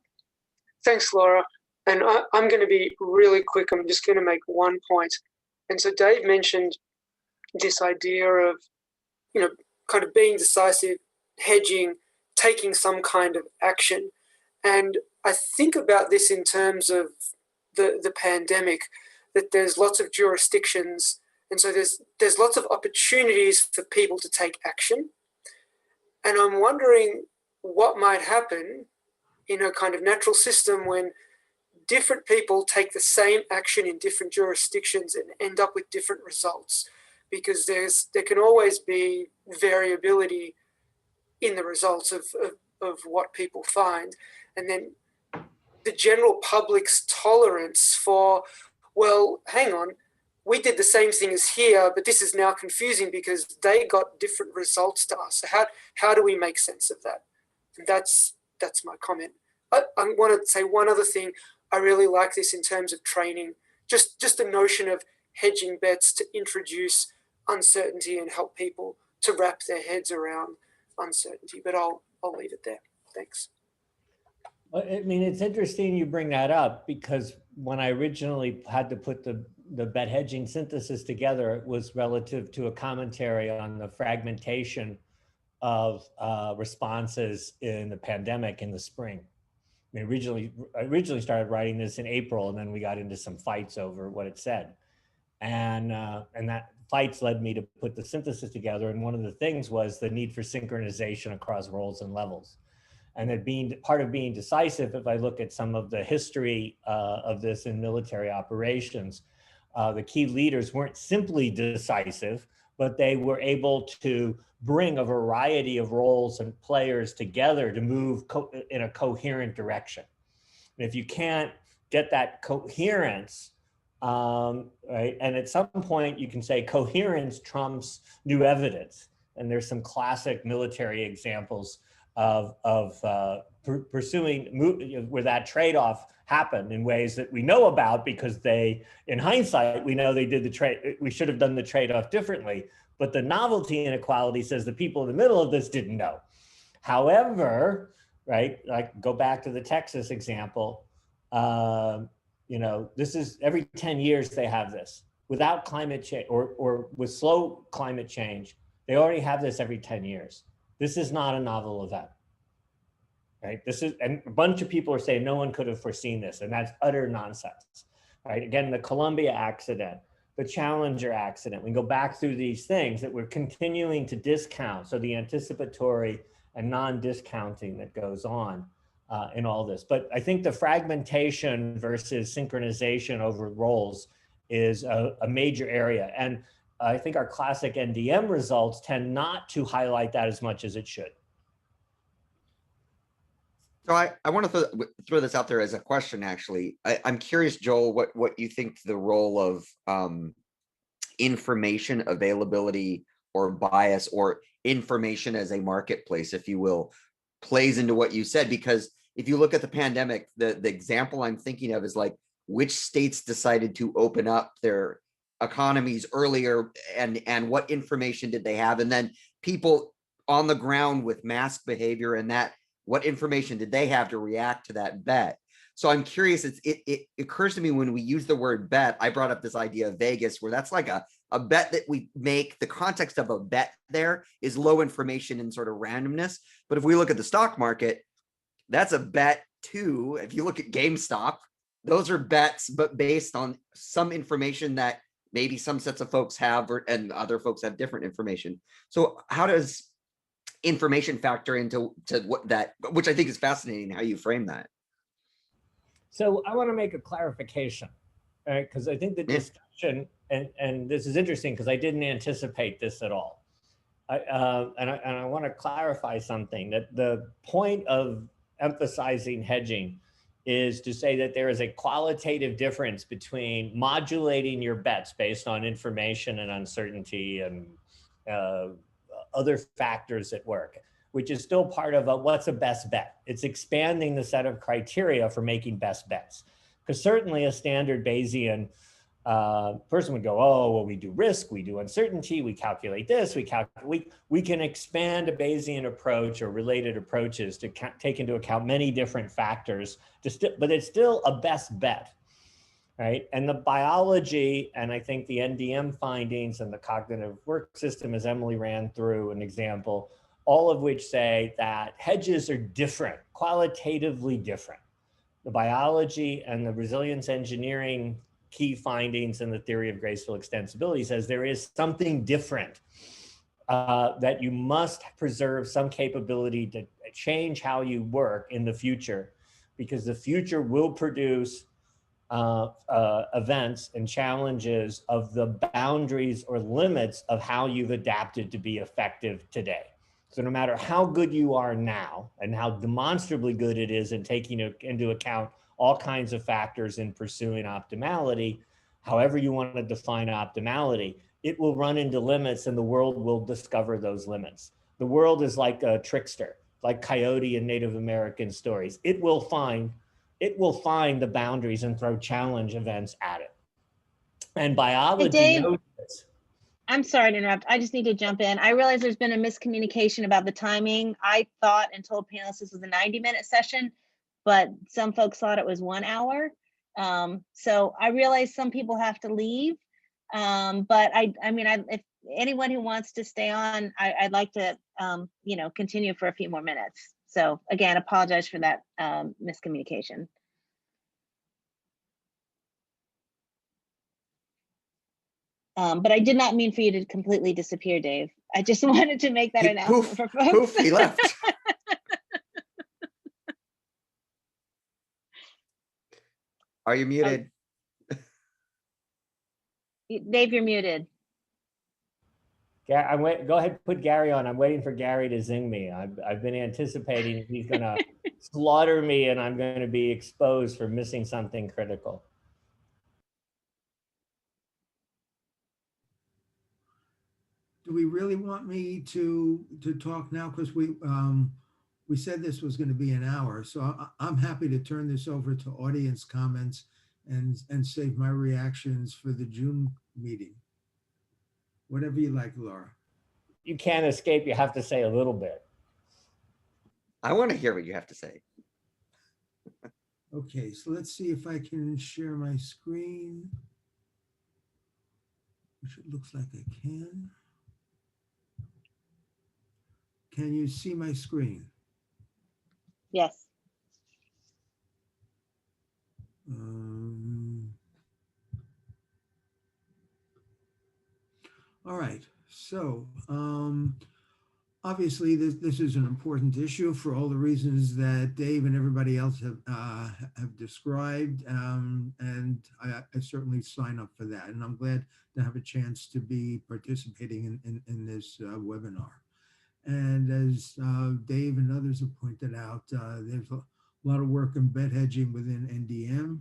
Thanks, Laura. And I'm going to be really quick. I'm just going to make one point. And so Dave mentioned this idea of, kind of being decisive, hedging, taking some kind of action. And I think about this in terms of the pandemic, that there's lots of jurisdictions. And so there's lots of opportunities for people to take action. And I'm wondering what might happen in a kind of natural system when different people take the same action in different jurisdictions and end up with different results, because there can always be variability in the results of what people find. And then the general public's tolerance for, well, hang on, we did the same thing as here, but this is now confusing because they got different results to us. So how do we make sense of that? And that's my comment. I want to say one other thing. I really like this in terms of training, just the notion of hedging bets to introduce uncertainty and help people to wrap their heads around uncertainty. But I'll leave it there. Thanks. I mean, it's interesting you bring that up, because when I originally had to put the bet hedging synthesis together, it was relative to a commentary on the fragmentation of responses in the pandemic in the spring. I originally started writing this in April, and then we got into some fights over what it said. And that fights led me to put the synthesis together. And one of the things was the need for synchronization across roles and levels. And that being part of being decisive, if I look at some of the history of this in military operations, the key leaders weren't simply decisive, but they were able to bring a variety of roles and players together to move in a coherent direction. And if you can't get that coherence, right, and at some point you can say coherence trumps new evidence. And there's some classic military examples of pursuing where that trade-off happened in ways that we know about, because they, in hindsight, we know they did the trade. We should have done the trade-off differently. But the novelty inequality says the people in the middle of this didn't know. However, right, like go back to the Texas example, this is every 10 years they have this. Without climate change or with slow climate change, they already have this every 10 years. This is not a novel event, right? And a bunch of people are saying no one could have foreseen this, and that's utter nonsense, right? Again, the Columbia accident, the Challenger accident, we go back through these things that we're continuing to discount. So the anticipatory and non-discounting that goes on in all this. But I think the fragmentation versus synchronization over roles is a major area. And I think our classic NDM results tend not to highlight that as much as it should. So I want to throw this out there as a question, actually. I'm curious, Joel, what you think the role of information availability or bias or information as a marketplace, if you will, plays into what you said. Because if you look at the pandemic, the example I'm thinking of is like, which states decided to open up their economies earlier, and what information did they have? And then people on the ground with mask behavior and that, what information did they have to react to that bet? So I'm curious, it occurs to me when we use the word bet, I brought up this idea of Vegas, where that's like a bet that we make. The context of a bet there is low information and sort of randomness. But if we look at the stock market, that's a bet too. If you look at GameStop, those are bets, but based on some information that maybe some sets of folks have, and other folks have different information. So how does information factor into what that, which I think is fascinating how you frame that? So I want to make a clarification, right? Because I think the discussion, and this is interesting because I didn't anticipate this at all. I want to clarify something, that the point of emphasizing hedging is to say that there is a qualitative difference between modulating your bets based on information and uncertainty and other factors at work, which is still part of what's a best bet. It's expanding the set of criteria for making best bets. Because certainly a standard Bayesian person would go, oh, well, we do risk, we do uncertainty, we calculate this, we can expand a Bayesian approach or related approaches to take into account many different factors, but it's still a best bet, right? And the biology, and I think the NDM findings and the cognitive work system, as Emilie ran through an example, all of which say that hedges are different, qualitatively different. The biology and the resilience engineering key findings in the theory of graceful extensibility says there is something different, that you must preserve some capability to change how you work in the future, because the future will produce events and challenges of the boundaries or limits of how you've adapted to be effective today. So no matter how good you are now and how demonstrably good it is in taking into account all kinds of factors in pursuing optimality, however you want to define optimality, it will run into limits and the world will discover those limits. The world is like a trickster, like Coyote in Native American stories. It will find the boundaries and throw challenge events at it. And biology knows this. I'm sorry to interrupt. I just need to jump in. I realize there's been a miscommunication about the timing. I thought and told panelists this was a 90-minute session, but some folks thought it was 1 hour. So I realize some people have to leave, but I mean, if anyone who wants to stay on, I'd like to, continue for a few more minutes. So again, apologize for that miscommunication. But I did not mean for you to completely disappear, Dave. I just wanted to make that announcement for folks. Poof, he left. Are you muted? Dave, you're muted. Yeah, go ahead, put Gary on. I'm waiting for Gary to zing me. I've been anticipating he's gonna slaughter me and I'm gonna be exposed for missing something critical. Do we really want me to talk now? Because we said this was going to be an hour, so I'm happy to turn this over to audience comments and save my reactions for the June meeting. Whatever you like, Laura. You can't escape. You have to say a little bit. I want to hear what you have to say. Okay, so let's see if I can share my screen, which it looks like I can. Can you see my screen? Yes. All right, so obviously this is an important issue for all the reasons that Dave and everybody else have described, and I certainly sign up for that, and I'm glad to have a chance to be participating in this webinar. And as Dave and others have pointed out, there's a lot of work in bed hedging within NDM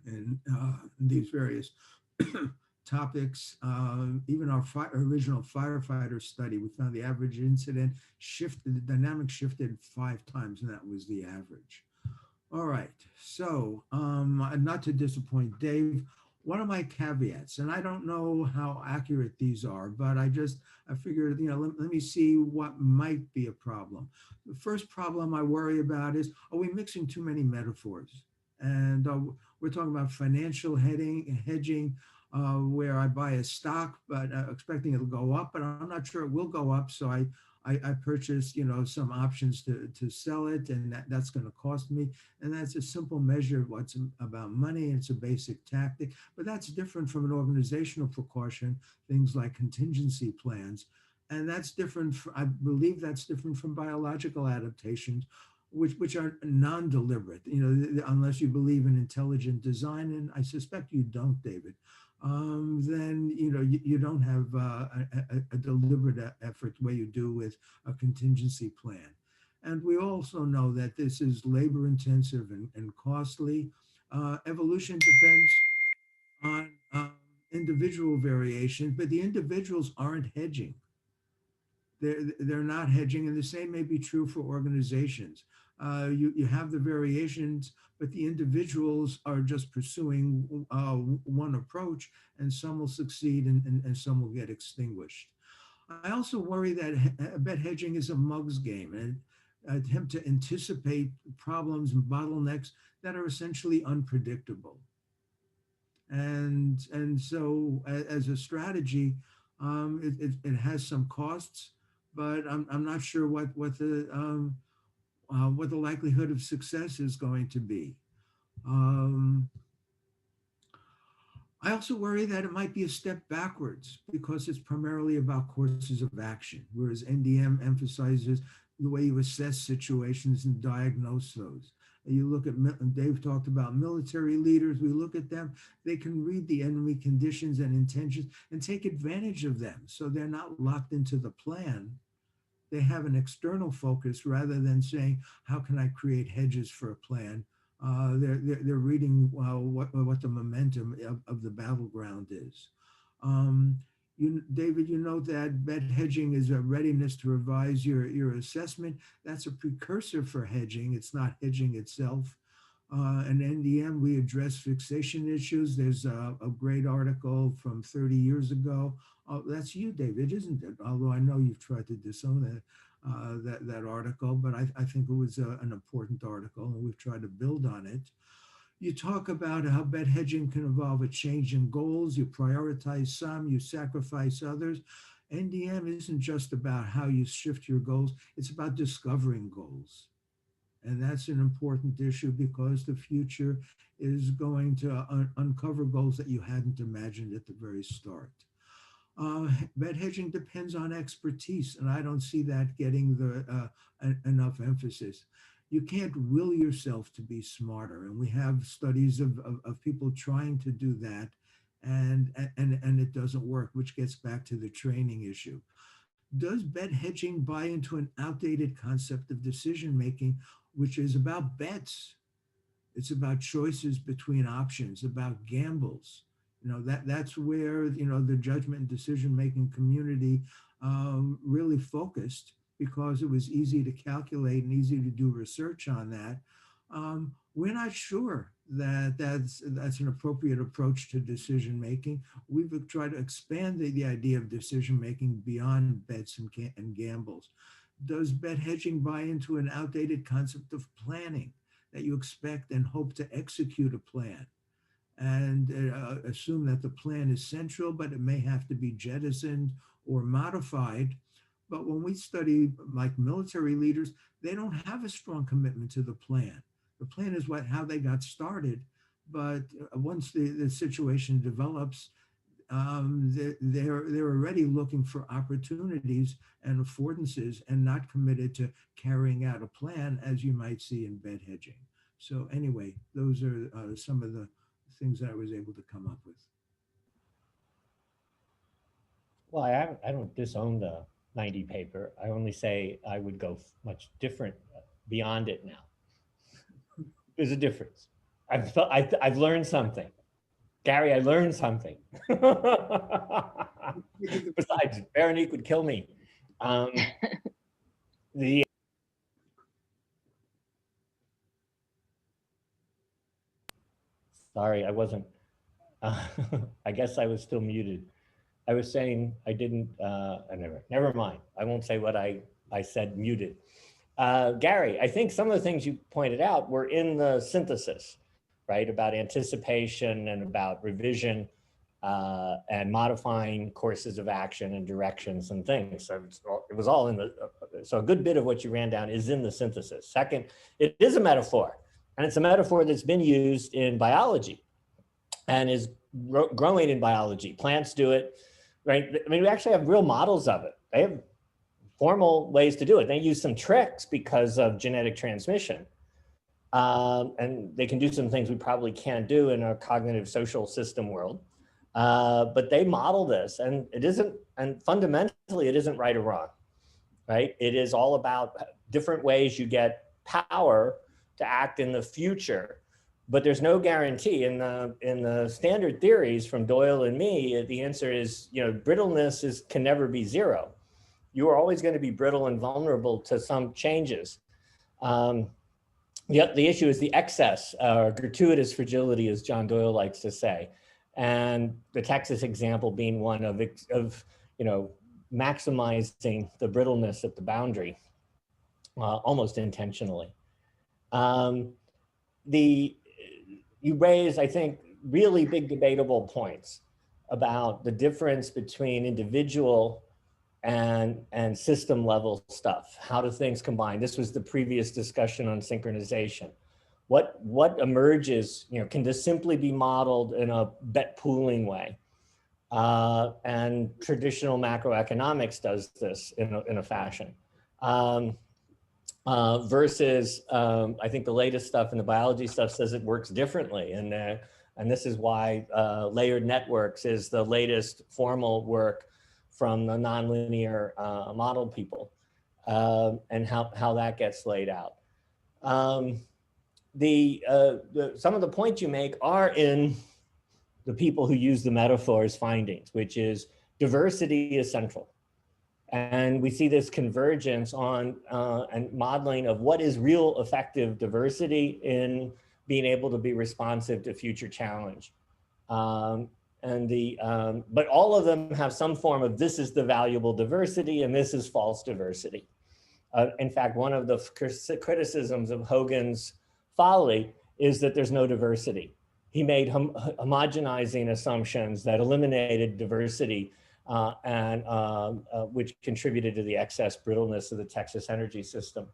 and these various topics. Even our original firefighter study, we found the average incident shifted, the dynamic shifted 5 times, and that was the average. All right, so not to disappoint Dave, one of my caveats, and I don't know how accurate these are, but I figured, let me see what might be a problem. The first problem I worry about is, are we mixing too many metaphors? And we're talking about financial hedging, where I buy a stock, but expecting it'll go up, but I'm not sure it will go up. So I purchased, some options to sell it, and that's going to cost me. And that's a simple measure of what's about money. It's a basic tactic, but that's different from an organizational precaution, things like contingency plans. And that's different, I believe that's different from biological adaptations, which are non-deliberate, unless you believe in intelligent design, and I suspect you don't, David. Then you don't have a deliberate effort the way you do with a contingency plan. And we also know that this is labor intensive and costly. Evolution depends on individual variation, but the individuals aren't hedging. They're not hedging, and the same may be true for organizations. You have the variations, but the individuals are just pursuing one approach, and some will succeed and some will get extinguished. I also worry that bet hedging is a mug's game, and an attempt to anticipate problems and bottlenecks that are essentially unpredictable. And so as a strategy, it has some costs, but I'm not sure what the likelihood of success is going to be. I also worry that it might be a step backwards because it's primarily about courses of action, whereas NDM emphasizes the way you assess situations and diagnose those. You look at, Dave talked about military leaders, we look at them, they can read the enemy conditions and intentions and take advantage of them. So they're not locked into the plan. They have an external focus rather than saying, how can I create hedges for a plan? They're reading what the momentum of the battleground is. David, you know that bet hedging is a readiness to revise your assessment. That's a precursor for hedging. It's not hedging itself. In NDM, we address fixation issues. There's a great article from 30 years ago. Oh, that's you, David, isn't it? Although I know you've tried to disown that article, but I think it was an important article, and we've tried to build on it. You talk about how bet hedging can involve a change in goals. You prioritize some, you sacrifice others. NDM isn't just about how you shift your goals, it's about discovering goals. And that's an important issue because the future is going to uncover goals that you hadn't imagined at the very start. Bet hedging depends on expertise, and I don't see that getting enough emphasis. You can't will yourself to be smarter, and we have studies of people trying to do that, and it doesn't work, which gets back to the training issue. Does bet hedging buy into an outdated concept of decision making, which is about bets? It's about choices between options, about gambles. That's where the judgment and decision making community really focused, because it was easy to calculate and easy to do research on that. We're not sure that that's an appropriate approach to decision making. We've tried to expand the idea of decision making beyond bets and gambles. Does bet hedging buy into an outdated concept of planning, that you expect and hope to execute a plan and assume that the plan is central, but it may have to be jettisoned or modified? But when we study like military leaders, they don't have a strong commitment to the plan. The plan is how they got started, but once the situation develops, they're already looking for opportunities and affordances and not committed to carrying out a plan, as you might see in bet hedging. So anyway, those are some of the things that I was able to come up with. Well, I don't disown the 90 paper. I only say I would go much different beyond it now. There's a difference. I've learned something. Gary, I learned something. Besides, Veronique would kill me. Sorry, I wasn't. I guess I was still muted. I was saying I didn't, never mind. I won't say what I said muted. Gary, I think some of the things you pointed out were in the synthesis, right? About anticipation and about revision and modifying courses of action and directions and things. So it was all in the, so a good bit of what you ran down is in the synthesis. Second, it is a metaphor, and it's a metaphor that's been used in biology and is growing in biology. Plants do it, right? I mean, we actually have real models of it. They have formal ways to do it. They use some tricks because of genetic transmission. And they can do some things we probably can't do in a cognitive social system world. But they model this, and it isn't, and fundamentally it isn't right or wrong, right? It is all about different ways you get power to act in the future. But there's no guarantee in the standard theories from Doyle and me. The answer is, brittleness can never be zero. You are always going to be brittle and vulnerable to some changes. The issue is the excess or gratuitous fragility, as John Doyle likes to say, and the Texas example being one of maximizing the brittleness at the boundary, almost intentionally. You raise, I think, really big debatable points about the difference between individual and system level stuff. How do things combine? This was the previous discussion on synchronization. What emerges, can this simply be modeled in a bet pooling way? And traditional macroeconomics does this in a fashion. Versus, I think the latest stuff in the biology stuff says it works differently. And this is why layered networks is the latest formal work from the nonlinear model people, and how that gets laid out. Some of the points you make are in the people who use the metaphor's findings, which is diversity is central. And we see this convergence on and modeling of what is real effective diversity in being able to be responsive to future challenge. But all of them have some form of this is the valuable diversity and this is false diversity. In fact, one of the criticisms of Hogan's folly is that there's no diversity. He made homogenizing assumptions that eliminated diversity which contributed to the excess brittleness of the Texas energy system.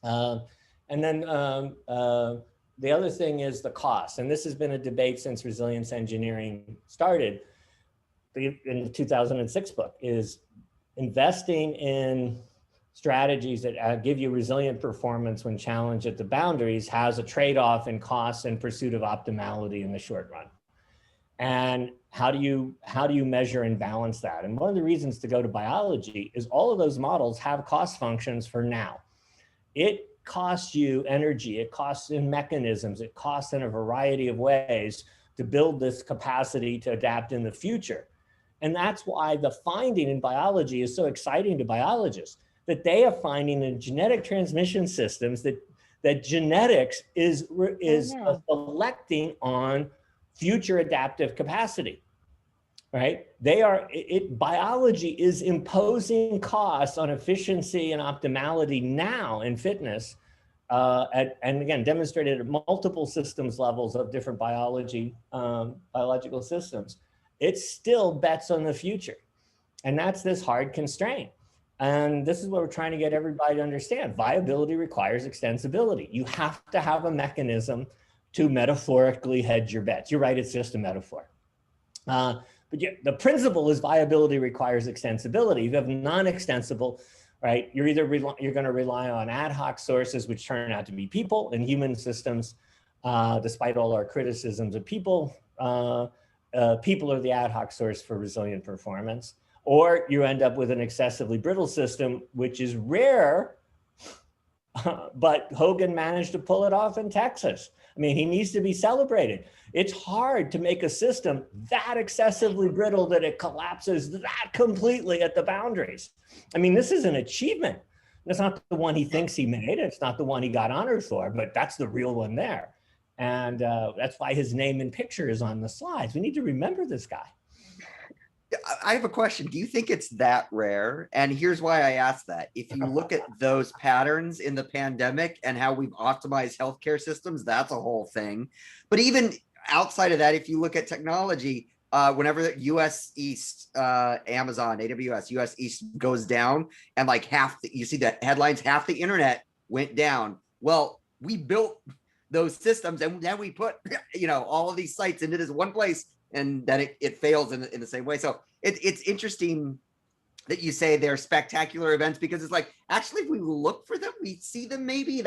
And then the other thing is the cost. And this has been a debate since resilience engineering started in the 2006 book, is investing in strategies that give you resilient performance when challenged at the boundaries has a trade-off in costs and pursuit of optimality in the short run. And how do you measure and balance that? And one of the reasons to go to biology is all of those models have cost functions for now. It costs you energy, it costs in mechanisms, it costs in a variety of ways to build this capacity to adapt in the future. And that's why the finding in biology is so exciting to biologists, that they are finding in genetic transmission systems that genetics is selecting on future adaptive capacity, right? Biology is imposing costs on efficiency and optimality now in fitness, and again, demonstrated at multiple systems levels of different biological systems. It still bets on the future. And that's this hard constraint. And this is what we're trying to get everybody to understand. Viability requires extensibility. You have to have a mechanism to metaphorically hedge your bets. You're right, it's just a metaphor. But the principle is viability requires extensibility. If you have non-extensible, right, you're going to rely on ad hoc sources, which turn out to be people in human systems, despite all our criticisms of people. People are the ad hoc source for resilient performance. Or you end up with an excessively brittle system, which is rare, but Hogan managed to pull it off in Texas. I mean, he needs to be celebrated. It's hard to make a system that excessively brittle that it collapses that completely at the boundaries. I mean, this is an achievement. That's not the one he thinks he made. It's not the one he got honored for, but that's the real one there. And that's why his name and picture is on the slides. We need to remember this guy. I have a question. Do you think it's that rare? And here's why I ask that. If you look at those patterns in the pandemic and how we've optimized healthcare systems, that's a whole thing. But even outside of that, if you look at technology, whenever the US East, Amazon, AWS, US East goes down and like you see the headlines, half the internet went down. Well, we built those systems and then we put, all of these sites into this one place, and then it fails in the same way. So it's interesting that you say they're spectacular events, because it's like, actually, if we look for them, we see them maybe.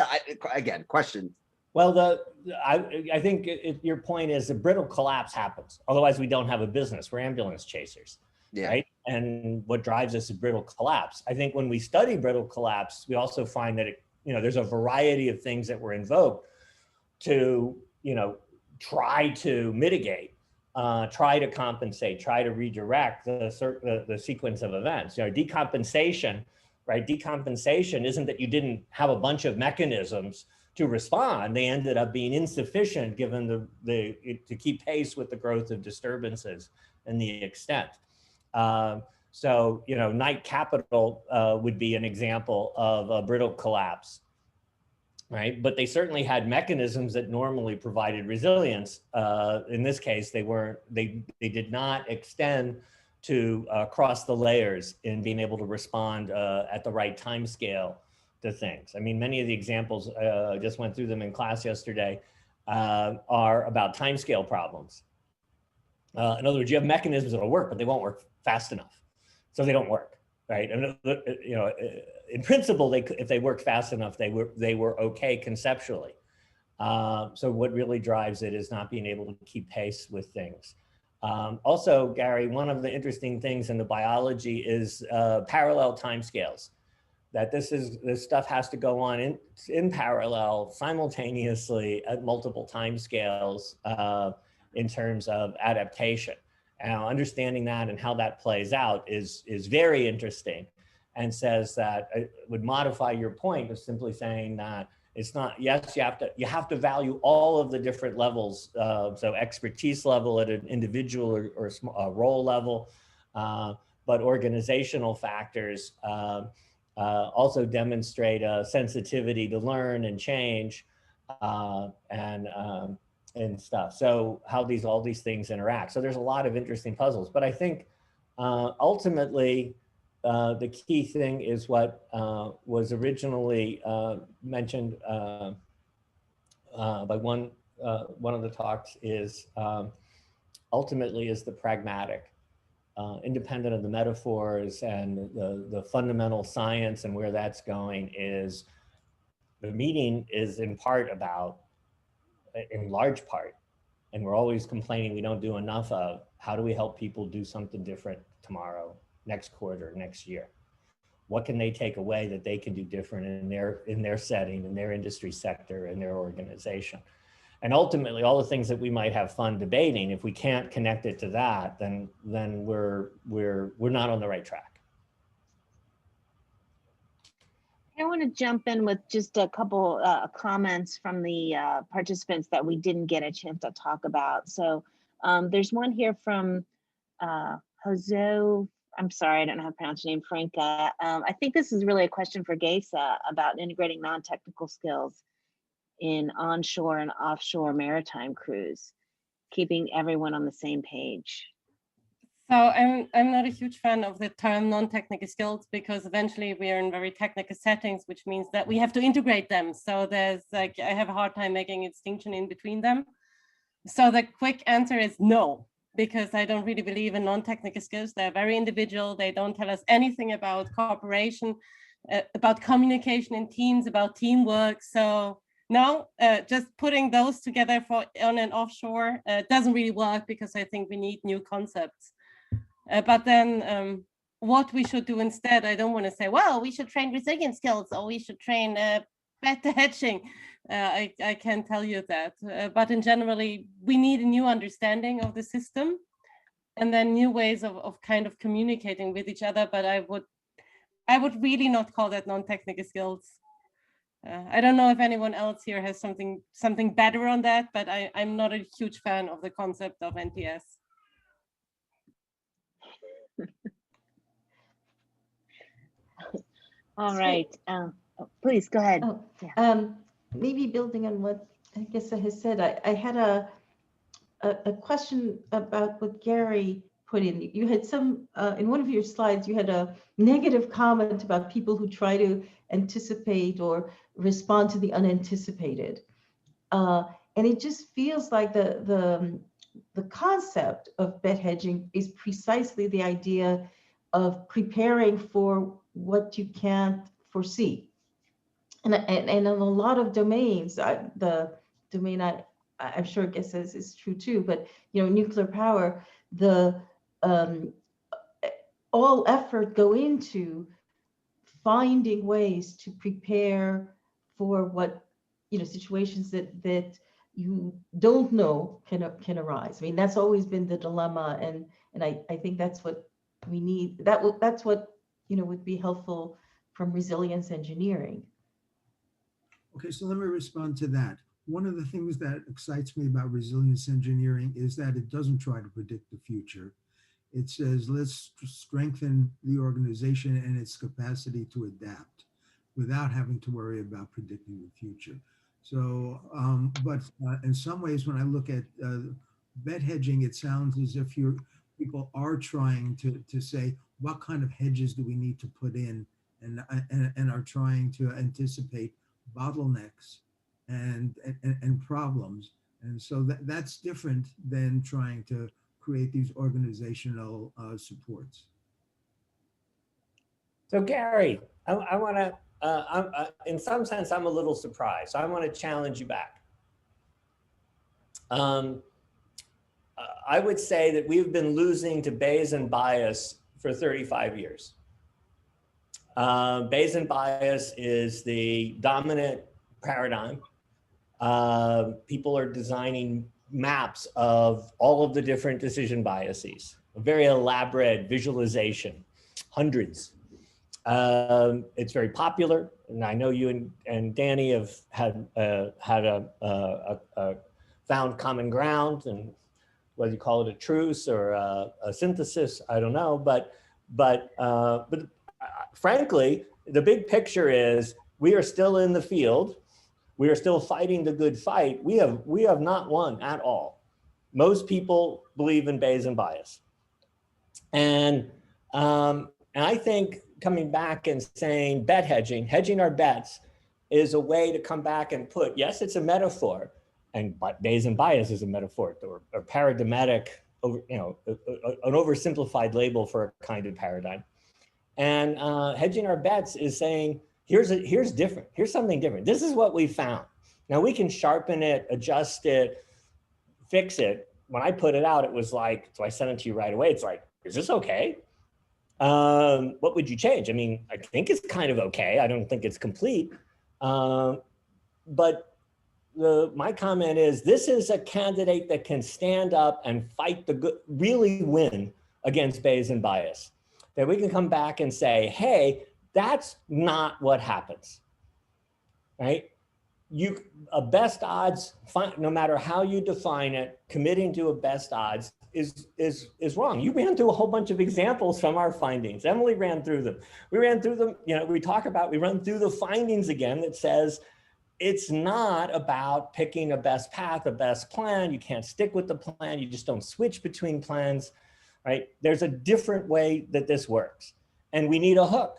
Again, question. Well, I think your point is a brittle collapse happens. Otherwise, we don't have a business. We're ambulance chasers, right? And what drives us is brittle collapse. I think when we study brittle collapse, we also find that there's a variety of things that were invoked to try to mitigate. Try to compensate, try to redirect the sequence of events. Decompensation, right? Decompensation isn't that you didn't have a bunch of mechanisms to respond. They ended up being insufficient given to keep pace with the growth of disturbances and the extent. So, night capital would be an example of a brittle collapse. Right, but they certainly had mechanisms that normally provided resilience. In this case, they did not extend to cross the layers in being able to respond at the right time scale to things. I mean, many of the examples, I just went through them in class yesterday, are about timescale problems. In other words, you have mechanisms that will work, but they won't work fast enough, so they don't work. Right, and in principle, if they worked fast enough, they were okay conceptually. So what really drives it is not being able to keep pace with things. Also, Gary, one of the interesting things in the biology is parallel timescales. That this stuff has to go on in parallel, simultaneously at multiple timescales in terms of adaptation. Now, understanding that and how that plays out is very interesting, and says that it would modify your point of simply saying that it's not, yes, you have to value all of the different levels, so expertise level at an individual or role level, but organizational factors also demonstrate a sensitivity to learn and change, and stuff. So how all these things interact. So there's a lot of interesting puzzles, but I think ultimately the key thing is what was originally mentioned by one of the talks is ultimately is the pragmatic, independent of the metaphors and the fundamental science and where that's going. Is the meeting is in part about, in large part, and we're always complaining we don't do enough of, how do we help people do something different tomorrow, next quarter, next year? What can they take away that they can do different in their setting, in their industry sector, in their organization? And ultimately, all the things that we might have fun debating, if we can't connect it to that, then we're not on the right track. I want to jump in with just a couple comments from the participants that we didn't get a chance to talk about. So there's one here from Jose, I'm sorry, I don't know how to pronounce your name, Franca. I think this is really a question for Gesa about integrating non-technical skills in onshore and offshore maritime crews, keeping everyone on the same page. So I'm not a huge fan of the term non-technical skills, because eventually we are in very technical settings, which means that we have to integrate them. So there's like, I have a hard time making a distinction in between them. So the quick answer is no, because I don't really believe in non-technical skills. They're very individual. They don't tell us anything about cooperation, about communication in teams, about teamwork. So no, just putting those together for on and offshore doesn't really work, because I think we need new concepts. But then what we should do instead, I don't want to say, well, we should train resilience skills or we should train better hedging. I can't tell you that. But in generally, we need a new understanding of the system and then new ways of kind of communicating with each other. But I would really not call that non-technical skills. I don't know if anyone else here has something better on that, but I'm not a huge fan of the concept of NTS. All right, please go ahead. Oh, yeah. Maybe building on what Gesa has said, I had a question about what Gary put in. You had some, in one of your slides, you had a negative comment about people who try to anticipate or respond to the unanticipated. And it just feels like the concept of bet hedging is precisely the idea of preparing for what you can't foresee. And in a lot of domains, the domain I'm sure Gesa is true too, but nuclear power, all effort go into finding ways to prepare for what situations that you don't know can arise. I mean, that's always been the dilemma, and I think that's what we need. That's what would be helpful from resilience engineering. Okay, so let me respond to that. One of the things that excites me about resilience engineering is that it doesn't try to predict the future. It says, let's strengthen the organization and its capacity to adapt without having to worry about predicting the future. So, but in some ways, when I look at bet hedging, it sounds as if people are trying to say, what kind of hedges do we need to put in, and are trying to anticipate bottlenecks and problems. And so that's different than trying to create these organizational supports. So Gary, I want to, in some sense, I'm a little surprised. So I want to challenge you back. I would say that we've been losing to Bayesian bias for 35 years. Bayesian bias is the dominant paradigm. People are designing maps of all of the different decision biases, a very elaborate visualization, hundreds. It's very popular, and I know you and Danny have had found common ground, and whether you call it a truce or a synthesis, I don't know, but frankly, the big picture is we are still in the field We are still fighting the good fight. We have not won at all. Most people believe in Bayesian bias. And I think coming back and saying bet hedging, hedging our bets, is a way to come back and put, yes, it's a metaphor, and Bayesian bias is a metaphor or paradigmatic, an oversimplified label for a kind of paradigm. And hedging our bets is saying, here's different. Here's something different. This is what we found. Now we can sharpen it, adjust it, fix it. When I put it out, it was like, so I sent it to you right away. It's like, is this okay? What would you change? I mean, I think it's kind of okay. I don't think it's complete. But my comment is, this is a candidate that can stand up and fight the good, really win against Bayesian bias. That we can come back and say, hey, that's not what happens, right? A best odds, no matter how you define it, committing to a best odds is wrong. You ran through a whole bunch of examples from our findings. Emilie ran through them. We ran through them, we run through the findings again that says it's not about picking a best path, a best plan. You can't stick with the plan. You just don't switch between plans, right? There's a different way that this works. And we need a hook.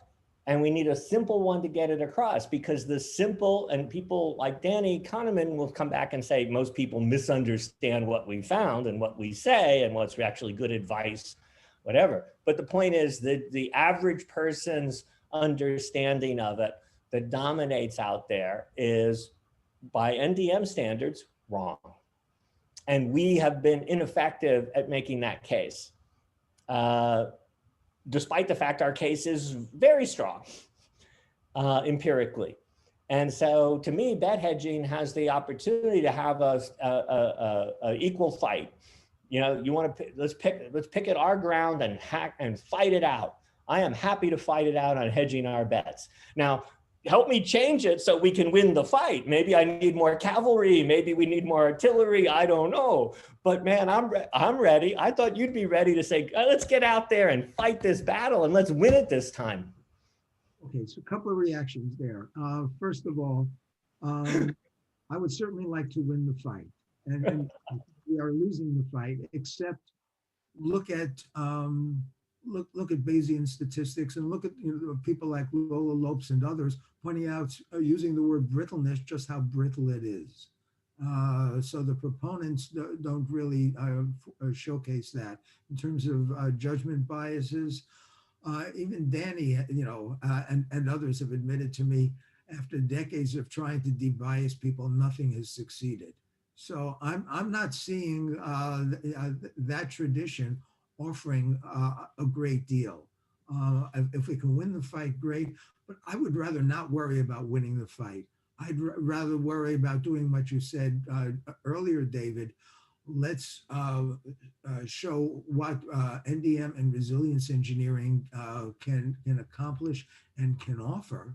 And we need a simple one to get it across, because the simple, and people like Danny Kahneman will come back and say, most people misunderstand what we found and what we say and what's actually good advice, whatever. But the point is that the average person's understanding of it that dominates out there is, by NDM standards, wrong. And we have been ineffective at making that case. Despite the fact our case is very strong empirically. And so to me, bet hedging has the opportunity to have a equal fight. You want to, let's pick at our ground and hack and fight it out. I am happy to fight it out on hedging our bets. Now, help me change it so we can win the fight. Maybe I need more cavalry. Maybe we need more artillery. I don't know. But man, I'm ready. I thought you'd be ready to say, let's get out there and fight this battle and let's win it this time. Okay, so a couple of reactions there. First of all, I would certainly like to win the fight. And we are losing the fight, except look at Bayesian statistics and look at people like Lola Lopes and others pointing out, using the word brittleness, just how brittle it is. So the proponents don't really showcase that in terms of judgment biases. Even Danny, and others have admitted to me, after decades of trying to debias people, nothing has succeeded. So I'm not seeing that tradition offering a great deal. If we can win the fight, great, but I would rather not worry about winning the fight. I'd rather worry about doing what you said earlier, David. Let's show what NDM and resilience engineering can accomplish and can offer,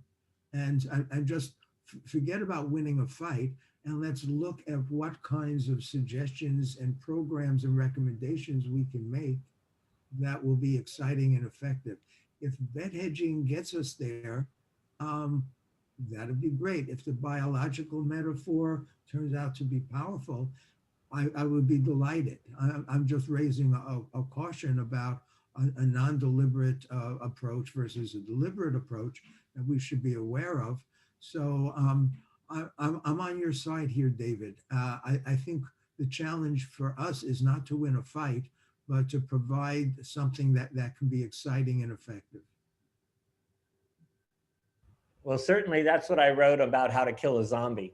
and just forget about winning a fight, and let's look at what kinds of suggestions and programs and recommendations we can make that will be exciting and effective. If bet hedging gets us there, that'd be great. If the biological metaphor turns out to be powerful, I would be delighted. I'm just raising a caution about a non-deliberate approach versus a deliberate approach that we should be aware of. So I'm on your side here, David. I think the challenge for us is not to win a fight, but to provide something that can be exciting and effective. Well, certainly that's what I wrote about how to kill a zombie.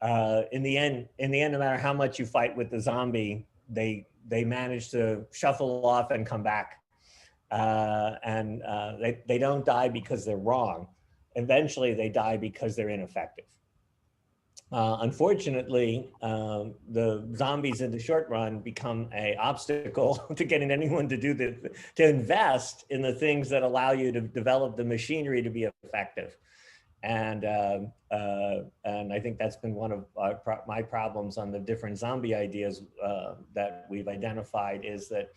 In the end, no matter how much you fight with the zombie, they manage to shuffle off and come back. They don't die because they're wrong. Eventually, they die because they're ineffective. Unfortunately, the zombies in the short run become an obstacle to getting anyone to invest in the things that allow you to develop the machinery to be effective. And I think that's been one of my problems on the different zombie ideas that we've identified, is that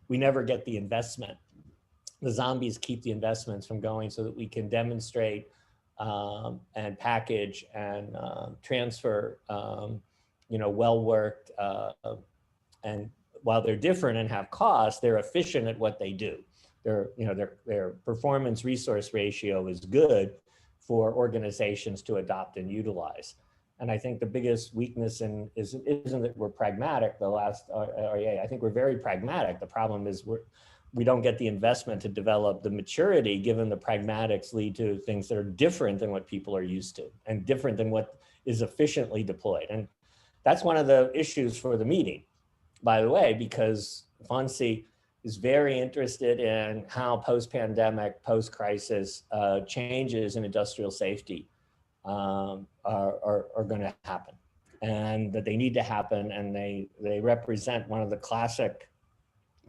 we never get the investment. The zombies keep the investments from going so that we can demonstrate and package and transfer, well-worked, and while they're different and have costs, they're efficient at what they do. Their performance resource ratio is good for organizations to adopt and utilize. And I think the biggest weakness isn't that we're pragmatic. The last REA, I think we're very pragmatic. The problem is we don't get the investment to develop the maturity, given the pragmatics lead to things that are different than what people are used to and different than what is efficiently deployed. And that's one of the issues for the meeting, by the way, because FONSI is very interested in how post-pandemic, post-crisis changes in industrial safety are going to happen, and that they need to happen, and they represent one of the classic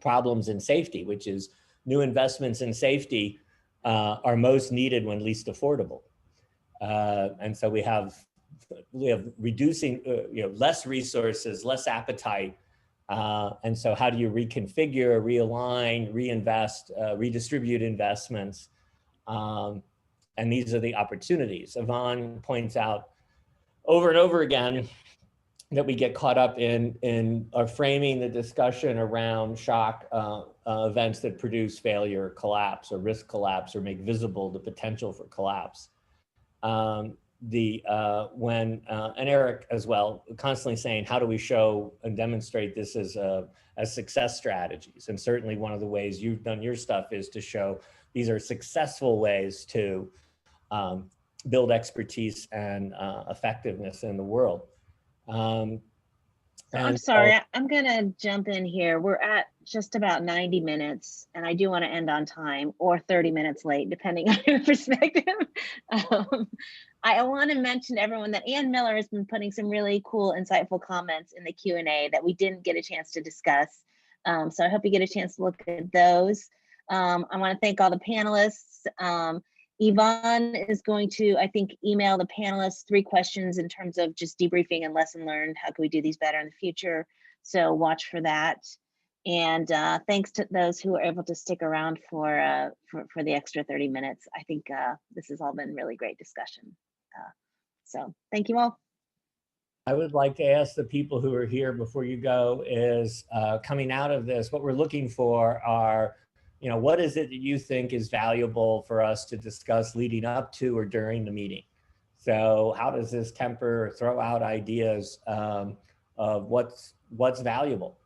problems in safety, which is new investments in safety are most needed when least affordable, and so we have reducing less resources, less appetite, and so how do you reconfigure, realign, reinvest, redistribute investments? And these are the opportunities. Yvonne points out over and over again that we get caught up in framing the discussion around shock events that produce failure, collapse, or risk collapse, or make visible the potential for collapse. And Eric as well, constantly saying, how do we show and demonstrate this as success strategies? And certainly one of the ways you've done your stuff is to show these are successful ways to build expertise and effectiveness in the world. I'm sorry, I'm gonna jump in here. We're at just about 90 minutes and I do want to end on time, or 30 minutes late, depending on your perspective. I want to mention to everyone that Ann Miller has been putting some really cool, insightful comments in the Q&A that we didn't get a chance to discuss. So I hope you get a chance to look at those. I want to thank all the panelists. Yvonne is going to, I think, email the panelists 3 questions in terms of just debriefing and lesson learned. How can we do these better in the future? So watch for that. And thanks to those who were able to stick around for the extra 30 minutes. I think this has all been really great discussion. So thank you all. I would like to ask the people who are here before you go is coming out of this, what we're looking for are, what is it that you think is valuable for us to discuss leading up to or during the meeting? So how does this temper, throw out ideas of what's valuable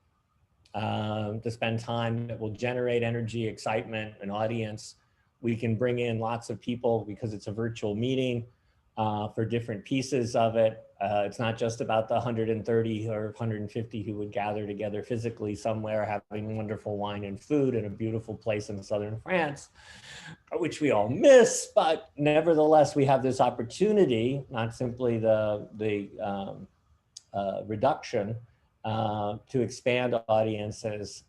to spend time that will generate energy, excitement, an audience. We can bring in lots of people because it's a virtual meeting for different pieces of it. It's not just about the 130 or 150 who would gather together physically somewhere having wonderful wine and food in a beautiful place in southern France, which we all miss, but nevertheless, we have this opportunity, not simply the reduction, to expand audiences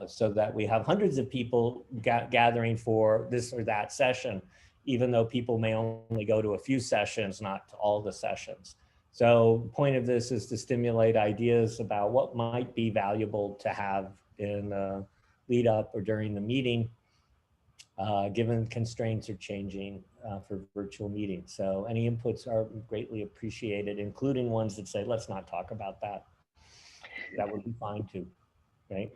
so that we have hundreds of people gathering for this or that session, even though people may only go to a few sessions, not to all the sessions. So the point of this is to stimulate ideas about what might be valuable to have in the lead up or during the meeting, given constraints are changing for virtual meetings. So any inputs are greatly appreciated, including ones that say, let's not talk about that. That would be fine too, right?